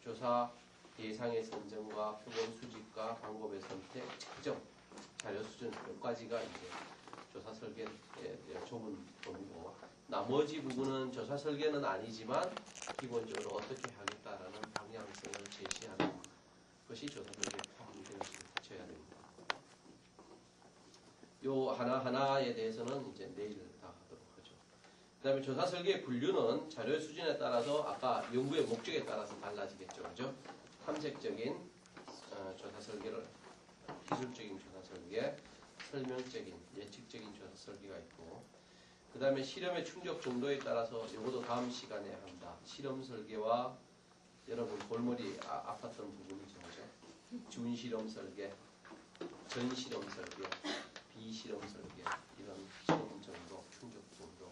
조사 대상의 선정과 표본 수집과 방법의 선택, 측정, 자료 수준 몇 가지가 이제 조사 설계의 좁은 범위고 나머지 부분은 조사 설계는 아니지만 기본적으로 어떻게 하겠다라는 방향성을 제시하는 것이 조사 설계에 포함되어야 됩니다. 요 하나하나에 대해서는 이제 내일 다 하도록 하죠. 그 다음에 조사 설계의 분류는 자료의 수준에 따라서 아까 연구의 목적에 따라서 달라지겠죠. 그죠? 탐색적인 조사 설계를 기술적인 조사 설계, 설명적인 예측적인 조사 설계가 있고 그 다음에 실험의 충족 정도에 따라서 이것도 다음 시간에 한다. 실험 설계와 여러분 골머리 아팠던 부분이죠, 그죠? 준실험 설계, 전실험 설계, 비실험 설계 이런 실험 정도, 충족 정도.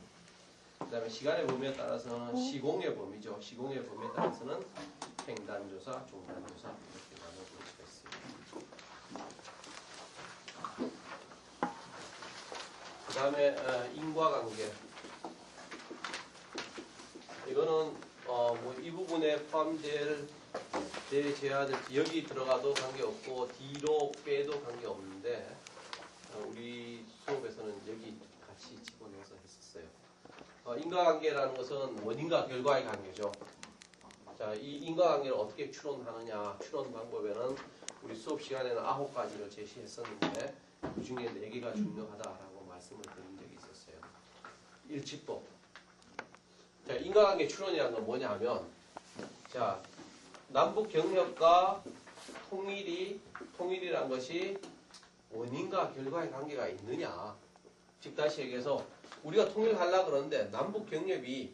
그다음에 시간의 범위에 따라서는 시공의 범위죠. 시공의 범위에 따라서는 횡단조사, 중단조사 이렇게 나눠볼 수가 있습니다. 그다음에 인과관계. 이거는 뭐 이 부분에 포함될 제외하듯이 여기 들어가도 관계없고 뒤로 빼도 관계없는데 우리 수업에서는 여기 같이 집어넣어서 했었어요. 인과관계라는 것은 원인과 결과의 관계죠. 자, 이 인과관계를 어떻게 추론하느냐. 추론 방법에는 우리 수업 시간에는 9가지를 제시했었는데 그 중에 4개가 중요하다라고 말씀을 드린 적이 있었어요. 일치법. 자, 인과관계 추론이라는 건 뭐냐 하면, 자, 남북 경협과 통일이란 것이 원인과 결과의 관계가 있느냐. 즉, 다시 얘기해서, 우리가 통일하려고 그러는데, 남북 경협이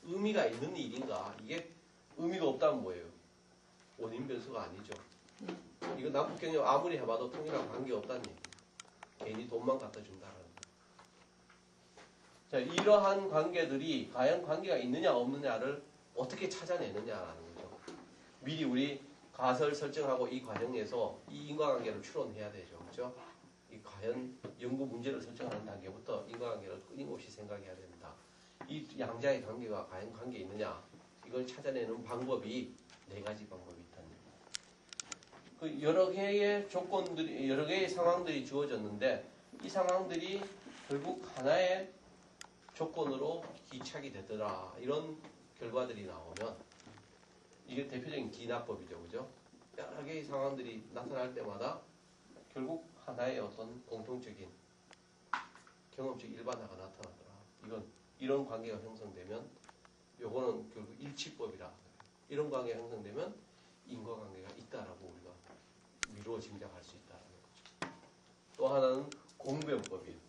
의미가 있는 일인가? 이게 의미가 없다면 뭐예요? 원인 변수가 아니죠. 이거 남북 경협 아무리 해봐도 통일하고 관계없다는 얘기예요. 괜히 돈만 갖다 준다라는 거예요. 자, 이러한 관계들이 과연 관계가 있느냐 없느냐를 어떻게 찾아내느냐라는 거죠. 미리 우리 가설 설정하고 이 과정에서 이 인과관계를 추론해야 되죠. 그렇죠? 이 과연 연구 문제를 설정하는 단계부터 인과관계를 끊임없이 생각해야 된다. 이 양자의 관계가 과연 관계 있느냐 이걸 찾아내는 방법이 4가지 방법이 있다는 얘기입니다. 그 여러 개의 조건들이 여러 개의 상황들이 주어졌는데 이 상황들이 결국 하나의 조건으로 기착이 되더라. 이런 결과들이 나오면 이게 대표적인 기납법이죠. 그죠? 여러 개의 상황들이 나타날 때마다 결국 하나의 어떤 공통적인 경험적 일반화가 나타나더라. 이런 관계가 형성되면 요거는 결국 일치법이라. 이런 관계가 형성되면 인과관계가 있다라고 우리가 미루어 짐작할 수 있다는 거죠. 또 하나는 공변법이에요.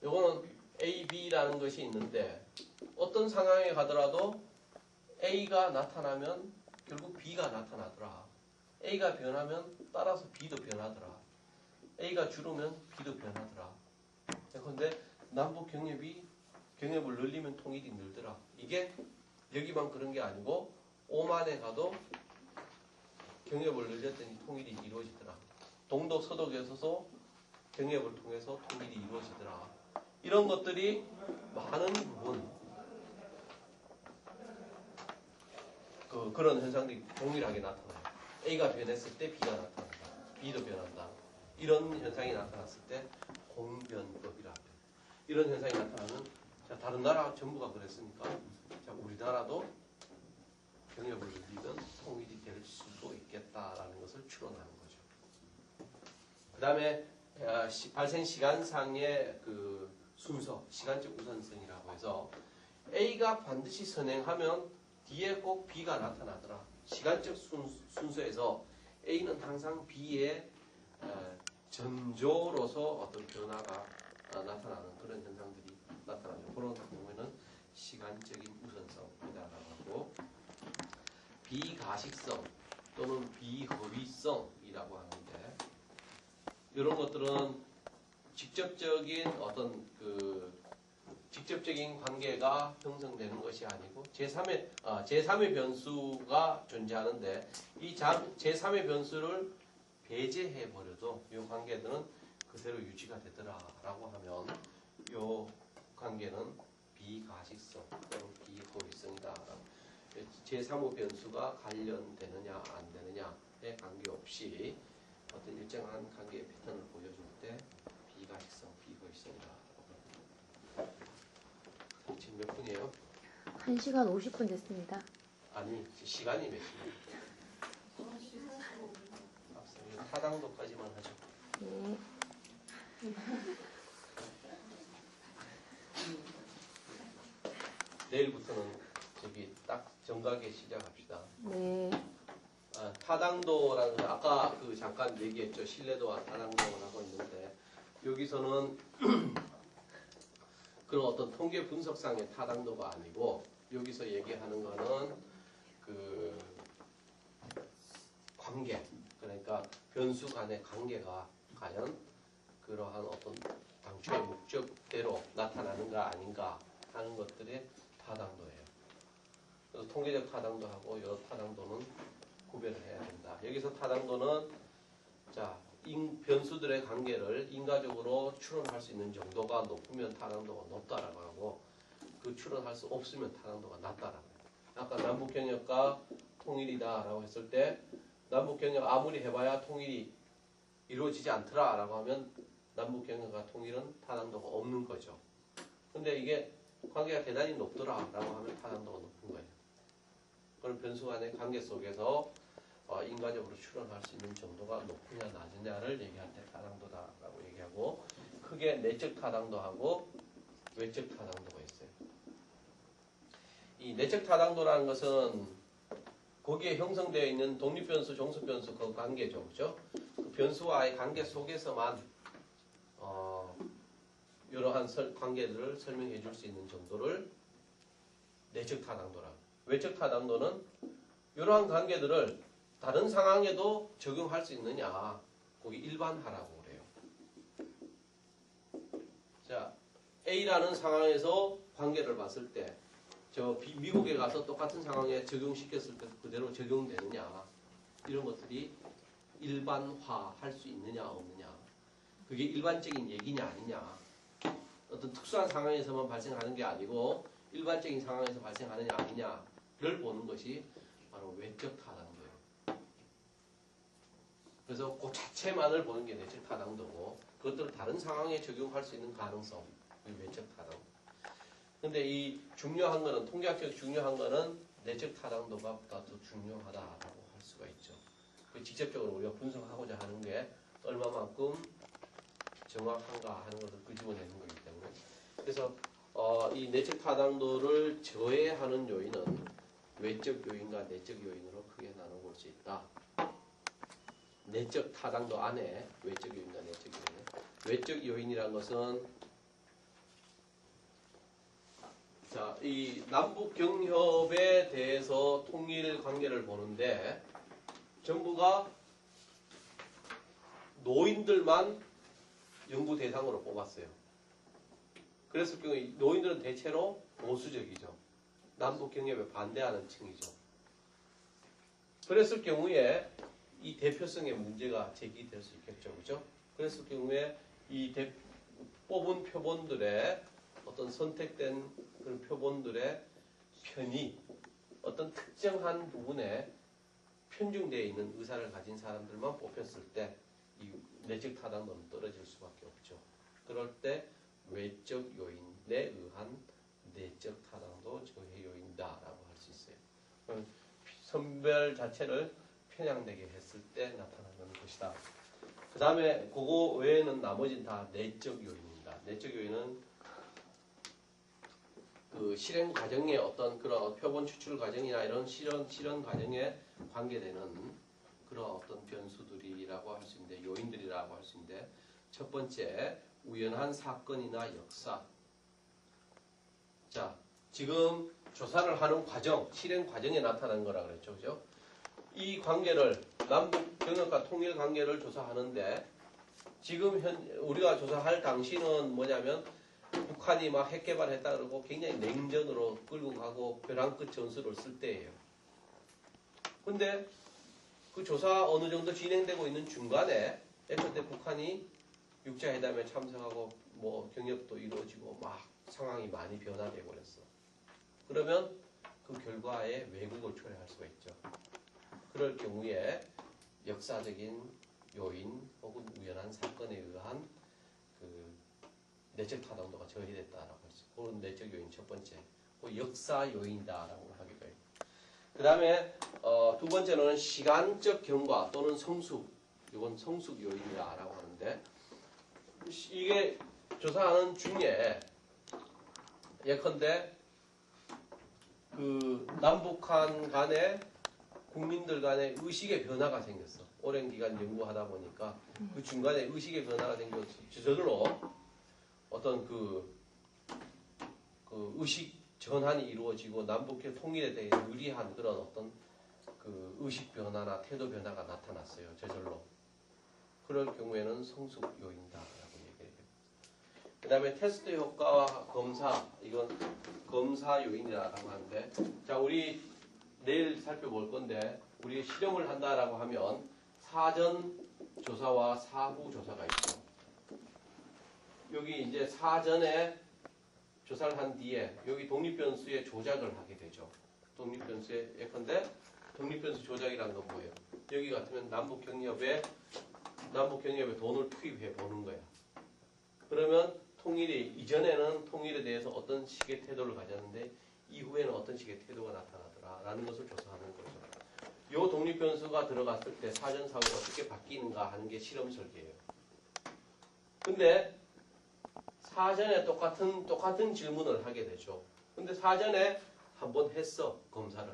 요거는 A, B라는 것이 있는데 어떤 상황에 가더라도 A가 나타나면 결국 B가 나타나더라. A가 변하면 따라서 B도 변하더라. A가 줄으면 B도 변하더라. 그런데 남북 경협을 늘리면 통일이 늘더라. 이게 여기만 그런 게 아니고 오만에 가도 경협을 늘렸더니 통일이 이루어지더라. 동독 서독에서도 경협을 통해서 통일이 이루어지더라. 이런 것들이 많은 부분 그런 현상들이 동일하게 나타나요. A가 변했을 때 B가 나타난다. B도 변한다. 이런 현상이 나타났을 때 공변법이라 해요. 이런 현상이 나타나면 자, 다른 나라 전부가 그랬으니까 자, 우리나라도 경협을 늘리면 통일이 될 수도 있겠다라는 것을 추론하는 거죠. 그 다음에 발생 시간상의 그 순서, 시간적 우선성이라고 해서 A가 반드시 선행하면 뒤에 꼭 B가 나타나더라. 시간적 순서에서 A는 항상 B의 전조로서 어떤 변화가 나타나는 그런 현상들이 나타나죠. 그런 경우에는 시간적인 우선성이라고 하고 비가식성 또는 비허위성이라고 하는데 이런 것들은 직접적인 어떤 직접적인 관계가 형성되는 것이 아니고 제3의 변수가 존재하는데 이 제3의 변수를 배제해 버려도 이 관계들은 그대로 유지가 되더라라고 하면 이 관계는 비가식성 또는 비허위성이다. 제3의 변수가 관련되느냐 안 되느냐에 관계없이 어떤 일정한 관계의 패턴을 보여줄 때 비가식성, 비허위성이다. 지금 몇 분이에요? 1시간 50분 됐습니다. 아니, 시간이 몇 시간? 타당도까지만 하죠. 네. 내일부터는 저기 딱 정각에 시작합시다. 네. 타당도라는 건 아까 잠깐 얘기했죠. 신뢰도와 타당도를 하고 있는데 여기서는 그런 어떤 통계 분석상의 타당도가 아니고 여기서 얘기하는 거는 그 관계, 그러니까 변수 간의 관계가 과연 그러한 어떤 당초의 목적대로 나타나는가 아닌가 하는 것들의 타당도예요. 그래서 통계적 타당도하고 여러 타당도는 구별을 해야 된다. 여기서 타당도는 자, 변수들의 관계를 인과적으로 추론할 수 있는 정도가 높으면 타당도가 높다라고 하고 그 추론할 수 없으면 타당도가 낮다라고 해요. 아까 남북경협과 통일이다라고 했을 때 남북경협 아무리 해봐야 통일이 이루어지지 않더라라고 하면 남북경협과 통일은 타당도가 없는 거죠. 근데 이게 관계가 대단히 높더라라고 하면 타당도가 높은 거예요. 그런 변수 간의 관계 속에서 인과적으로 추론할 수 있는 정도가 높으냐 낮으냐를 얘기할 때 타당도다라고 얘기하고 크게 내적 타당도하고 외적 타당도가 있어요. 이 내적 타당도라는 것은 거기에 형성되어 있는 독립변수, 종속변수 그 관계죠. 그죠? 그 변수와의 관계 속에서만 이러한 관계들을 설명해 줄 수 있는 정도를 내적 타당도라고. 외적 타당도는 이러한 관계들을 다른 상황에도 적용할 수 있느냐. 거기 일반화라고 그래요. 자, A라는 상황에서 관계를 봤을 때 미국에 가서 똑같은 상황에 적용시켰을 때 그대로 적용되느냐. 이런 것들이 일반화할 수 있느냐 없느냐. 그게 일반적인 얘기냐 아니냐. 어떤 특수한 상황에서만 발생하는 게 아니고 일반적인 상황에서 발생하느냐 아니냐를 보는 것이 바로 외적 타당도예요. 그래서 그 자체만을 보는 게 내적 타당도고 그것들을 다른 상황에 적용할 수 있는 가능성, 외적 타당도. 근데 이 중요한 거는 통계학적 중요한 거는 내적 타당도가 보다 더 중요하다라고 할 수가 있죠. 직접적으로 우리가 분석하고자 하는 게 얼마만큼 정확한가 하는 것을 끄집어내는 거기 때문에. 그래서 이 내적 타당도를 저해하는 요인은 외적 요인과 내적 요인으로 크게 나눠볼 수 있다. 내적 타당도 안에 외적 요인과 내적 요인. 외적 요인이란 것은 자, 이 남북 경협에 대해서 통일 관계를 보는데 정부가 노인들만 연구 대상으로 뽑았어요. 그랬을 경우에 노인들은 대체로 보수적이죠. 남북 경협에 반대하는 층이죠. 그랬을 경우에 이 대표성의 문제가 제기될 수 있겠죠. 그죠? 그랬을 경우에 이 뽑은 표본들의 어떤 선택된 그런 표본들의 편이 어떤 특정한 부분에 편중되어 있는 의사를 가진 사람들만 뽑혔을 때 이 내적 타당도는 떨어질 수밖에 없죠. 그럴 때 외적 요인에 의한 내적 타당도 저해 요인이다라고 할 수 있어요. 그럼 선별 자체를 편향되게 했을 때 나타나는 것이다. 그 다음에 그거 외에는 나머지는 다 내적 요인입니다. 내적 요인은 그 실행 과정의 어떤 그런 표본 추출 과정이나 이런 실현 과정에 관계되는 그런 어떤 변수들이라고 할 수 있는데 요인들이라고 할 수 있는데 첫 번째 우연한 사건이나 역사. 자, 지금 조사를 하는 과정, 실행 과정에 나타난 거라 그랬죠, 그죠? 이 관계를 남북 경협과 통일 관계를 조사하는데 지금 우리가 조사할 당시는 뭐냐면 북한이 막 핵 개발했다 그러고 굉장히 냉전으로 끌고 가고 벼랑 끝 전술을 쓸 때예요. 근데 그 조사 어느 정도 진행되고 있는 중간에 그때 북한이 육자회담에 참석하고 뭐 경협도 이루어지고 막 상황이 많이 변화되고 그랬어. 그러면 그 결과에 왜곡을 초래할 수가 있죠. 그럴 경우에 역사적인 요인 혹은 우연한 사건에 의한 그 내적 타당도가 저해됐다라고 할 수 있고 그런 내적 요인 첫 번째 그 역사 요인이다라고 하기도 해요. 그 다음에 두 번째로는 시간적 경과 또는 성숙. 이건 성숙 요인이다라고 하는데 이게 조사하는 중에 예컨대 그 남북한 간의 국민들 간의 의식의 변화가 생겼어. 오랜 기간 연구하다 보니까 그 중간에 의식의 변화가 생겨서 저절로 어떤 그 의식 전환이 이루어지고 남북의 통일에 대해 유리한 그런 어떤 그 의식 변화나 태도 변화가 나타났어요. 저절로. 그럴 경우에는 성숙 요인이다라고 얘기해요. 그 다음에 테스트 효과와 검사, 이건 검사 요인이라고 하는데, 자, 우리 내일 살펴볼 건데, 우리 실험을 한다라고 하면 사전 조사와 사후 조사가 있죠. 여기 이제 사전에 조사를 한 뒤에 여기 독립변수의 조작을 하게 되죠. 독립변수의 예컨대 독립변수 조작이라는 건 뭐예요? 여기 같으면 남북경협에 돈을 투입해 보는 거야. 그러면 이전에는 통일에 대해서 어떤 식의 태도를 가졌는데 이후에는 어떤 식의 태도가 나타나더라라는 것을 조사하는 거죠. 요 독립변수가 들어갔을 때 사전 사후가 어떻게 바뀌는가 하는 게 실험 설계예요. 근데 사전에 똑같은 질문을 하게 되죠. 근데 사전에 한번 했어, 검사를.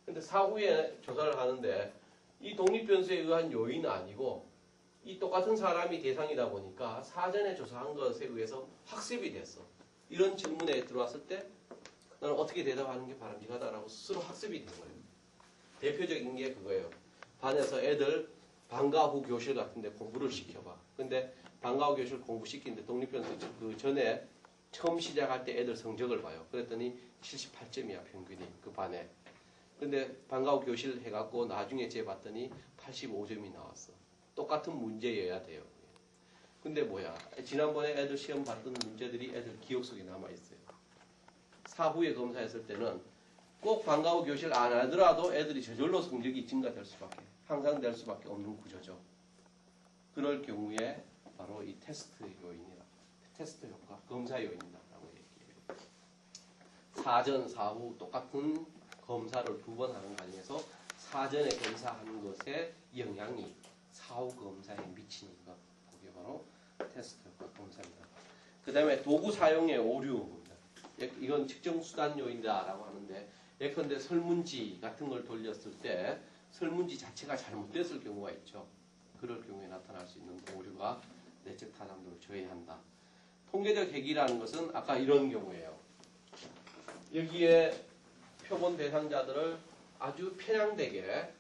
근데 사후에 조사를 하는데 이 독립변수에 의한 요인은 아니고 이 똑같은 사람이 대상이다 보니까 사전에 조사한 것에 의해서 학습이 됐어. 이런 질문에 들어왔을 때 나는 어떻게 대답하는 게 바람직하다라고 스스로 학습이 된 거예요. 대표적인 게 그거예요. 반에서 애들 방과 후 교실 같은데 공부를 시켜봐. 근데 방과 후 교실 공부시키는데 독립변수 그 전에 처음 시작할 때 애들 성적을 봐요. 그랬더니 78점이야 평균이 그 반에. 근데 방과 후 교실 해갖고 나중에 재봤더니 85점이 나왔어. 똑같은 문제여야 돼요. 근데 뭐야? 지난번에 애들 시험 봤던 문제들이 애들 기억 속에 남아있어요. 사후에 검사했을 때는 꼭 방과 후 교실 안 하더라도 애들이 저절로 성적이 증가될 수밖에, 향상될 수밖에 없는 구조죠. 그럴 경우에 바로 이 테스트 요인이라, 테스트 효과, 검사 요인이라고 얘기해요. 사전, 사후 똑같은 검사를 두 번 하는 과정에서 사전에 검사하는 것에 영향이 사후 검사에 미치는 것, 그게 바로 테스트 효과 검사입니다. 그 다음에 도구 사용의 오류입니다. 이건 측정 수단 요인이다라고 하는데, 예컨대 설문지 같은 걸 돌렸을 때 설문지 자체가 잘못됐을 경우가 있죠. 그럴 경우에 나타날 수 있는 오류가 내적 타당도를 저해한다. 통계적 해기라는 것은 아까 이런 경우예요. 여기에 표본 대상자들을 아주 편향되게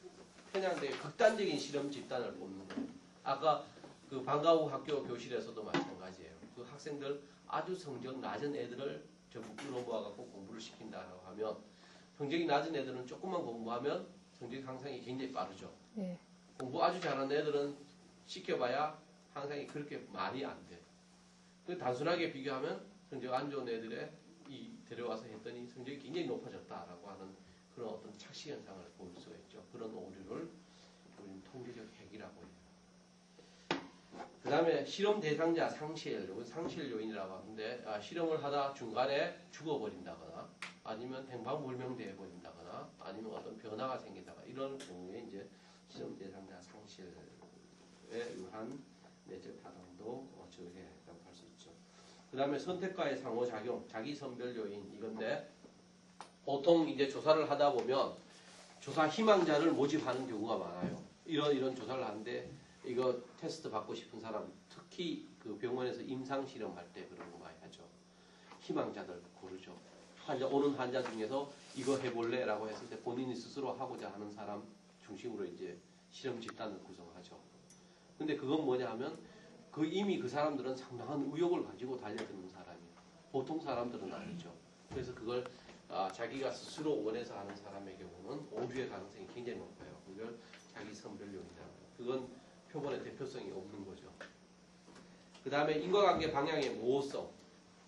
극단적인 실험 집단을 뽑는 거예요. 아까 그 방과 후 학교 교실에서도 마찬가지예요. 그 학생들 아주 성적 낮은 애들을 전부 끌어모아갖고 공부를 시킨다라고 하면 성적이 낮은 애들은 조금만 공부하면 성적 향상이 굉장히 빠르죠. 네. 공부 아주 잘하는 애들은 시켜봐야 향상이 그렇게 많이 안 돼. 그 단순하게 비교하면 성적 안 좋은 애들의 데려와서 했더니 성적이 굉장히 높아졌다라고 하는 그런 어떤 착시 현상을 볼 수가 있죠. 그런 오류를 우리는 통계적 핵이라고 해요. 그 다음에 실험 대상자 상실, 이건 상실 요인이라고 하는데, 실험을 하다 중간에 죽어버린다거나 아니면 행방불명되어 버린다거나 아니면 어떤 변화가 생긴다거나 이런 경우에 이제 실험 대상자 상실에 의한 내적 타당도 저해라고 할 수 있죠. 그 다음에 선택과의 상호작용, 자기 선별 요인 이건데, 보통 이제 조사를 하다 보면 조사 희망자를 모집하는 경우가 많아요. 이런 조사를 하는데 이거 테스트 받고 싶은 사람, 특히 그 병원에서 임상 실험할 때 그런 거 많이 하죠. 희망자들 고르죠. 오는 환자 중에서 이거 해볼래라고 했을 때 본인이 스스로 하고자 하는 사람 중심으로 이제 실험 집단을 구성하죠. 근데 그건 뭐냐 하면 이미 그 사람들은 상당한 의욕을 가지고 달려드는 사람이에요. 보통 사람들은 아니죠. 그래서 그걸 자기가 스스로 원해서 하는 사람의 경우는 오류의 가능성이 굉장히 높아요. 그걸 자기 선별용이다. 그건 표본의 대표성이 없는 거죠. 그 다음에 인과관계 방향의 모호성.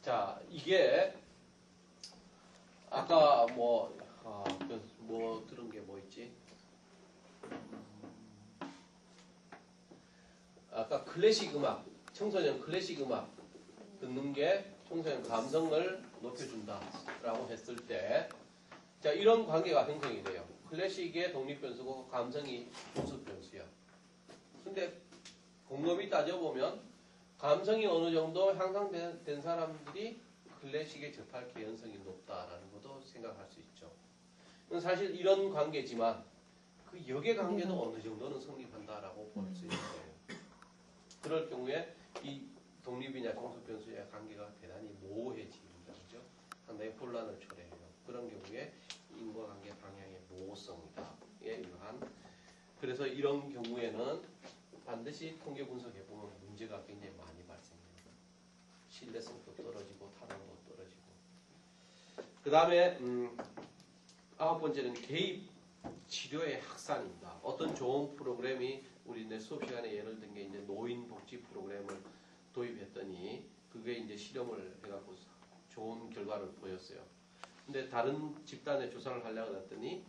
자, 이게 아까 뭐 들은 게 뭐 있지? 아까 클래식 음악, 청소년 클래식 음악 듣는 게 청소년 감성을 높여준다라고 했을 때, 자, 이런 관계가 형성이 돼요. 클래식의 독립변수고 감성이 보수변수야. 근데 곰곰이 따져보면 감성이 어느 정도 향상된 사람들이 클래식에 접할 개연성이 높다라는 것도 생각할 수 있죠. 사실 이런 관계지만 그 역의 관계도 어느 정도는 성립한다라고 볼 수 있는 거예요. 그럴 경우에 이 독립이냐 종속변수의 관계가 대단히 모호해집니다. 그죠? 상당히 혼란을 초래해요. 그런 경우에 인과관계 방향의 모호성이다. 예, 이러한. 그래서 이런 경우에는 반드시 통계 분석해 보면 문제가 굉장히 많이 발생해요. 신뢰성도 떨어지고 타당도 떨어지고. 그 다음에 9번째는 개입 치료의 확산입니다. 어떤 좋은 프로그램이 우리 내 수업 시간에 예를 든 게 이제 노인 복지 프로그램을 도입했더니 그게 이제 실험을 해갖고 좋은 결과를 보였어요. 근데 다른 집단에 조사를 하려고 했더니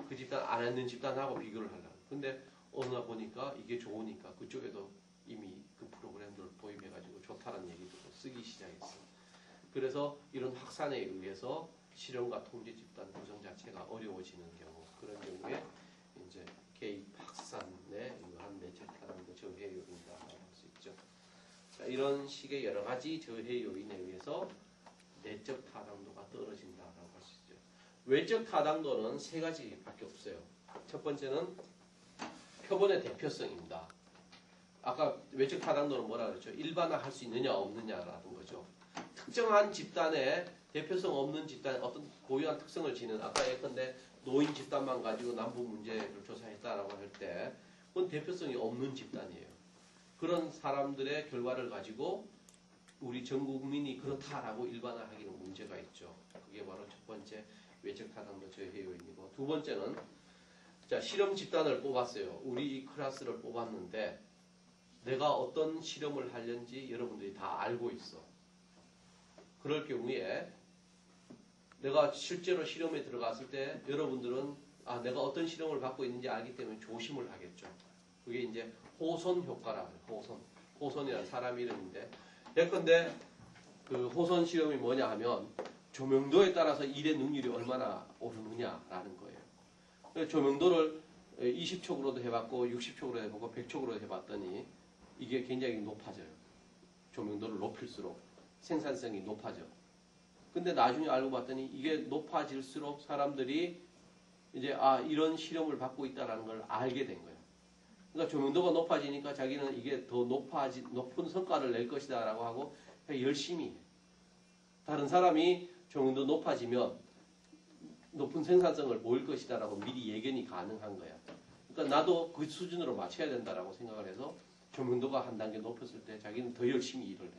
그 집단 안 했는 집단하고 비교를 하려고. 근데 어느 날 보니까 이게 좋으니까 그쪽에도 이미 그 프로그램들을 도입해가지고 좋다는 얘기도 쓰기 시작했어요. 그래서 이런 확산에 의해서 실험과 통제 집단 구성 자체가 어려워지는 경우, 그런 경우에 이제 개입 확산에 의한 내적 타당도 저해 요인이라고 할 수 있죠. 자, 이런 식의 여러 가지 저해 요인에 의해서 내적 타당도가 떨어진다라고 할 수 있죠. 외적 타당도는 세 가지밖에 없어요. 첫 번째는 표본의 대표성입니다. 아까 외적 타당도는 뭐라 그랬죠? 일반화할 수 있느냐 없느냐라는 거죠. 특정한 집단에 대표성 없는 집단, 어떤 고유한 특성을 지닌, 아까 예컨대 노인 집단만 가지고 남북 문제를 조사했다라고 할 때 그건 대표성이 없는 집단이에요. 그런 사람들의 결과를 가지고 우리 전 국민이 그렇다라고 일반화하기는 문제가 있죠. 그게 바로 첫 번째 외적 타당도 저해 요인이고, 두 번째는 자, 실험 집단을 뽑았어요. 우리 이 클래스를 뽑았는데 내가 어떤 실험을 하려는지 여러분들이 다 알고 있어. 그럴 경우에 내가 실제로 실험에 들어갔을 때 여러분들은 내가 어떤 실험을 받고 있는지 알기 때문에 조심을 하겠죠. 그게 이제 호손 효과라고 해요. 호손이라는 사람 이름인데, 예컨대 그 호손 실험이 뭐냐 하면 조명도에 따라서 일의 능률이 얼마나 오르느냐라는 거예요. 조명도를 20촉으로도 해봤고 60촉으로 해보고 100촉으로 해봤더니 이게 굉장히 높아져요. 조명도를 높일수록 생산성이 높아져. 근데 나중에 알고 봤더니 이게 높아질수록 사람들이 이제 이런 실험을 받고 있다는 걸 알게 된 거예요. 그러니까 조명도가 높아지니까 자기는 이게 더 높은 성과를 낼 것이다 라고 하고 열심히 해. 다른 사람이 조명도 높아지면 높은 생산성을 보일 것이다 라고 미리 예견이 가능한 거야. 그러니까 나도 그 수준으로 맞춰야 된다라고 생각을 해서 조명도가 한 단계 높였을 때 자기는 더 열심히 일을 해.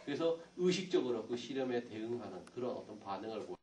그래서 의식적으로 그 실험에 대응하는 그런 어떤 반응을 보여요.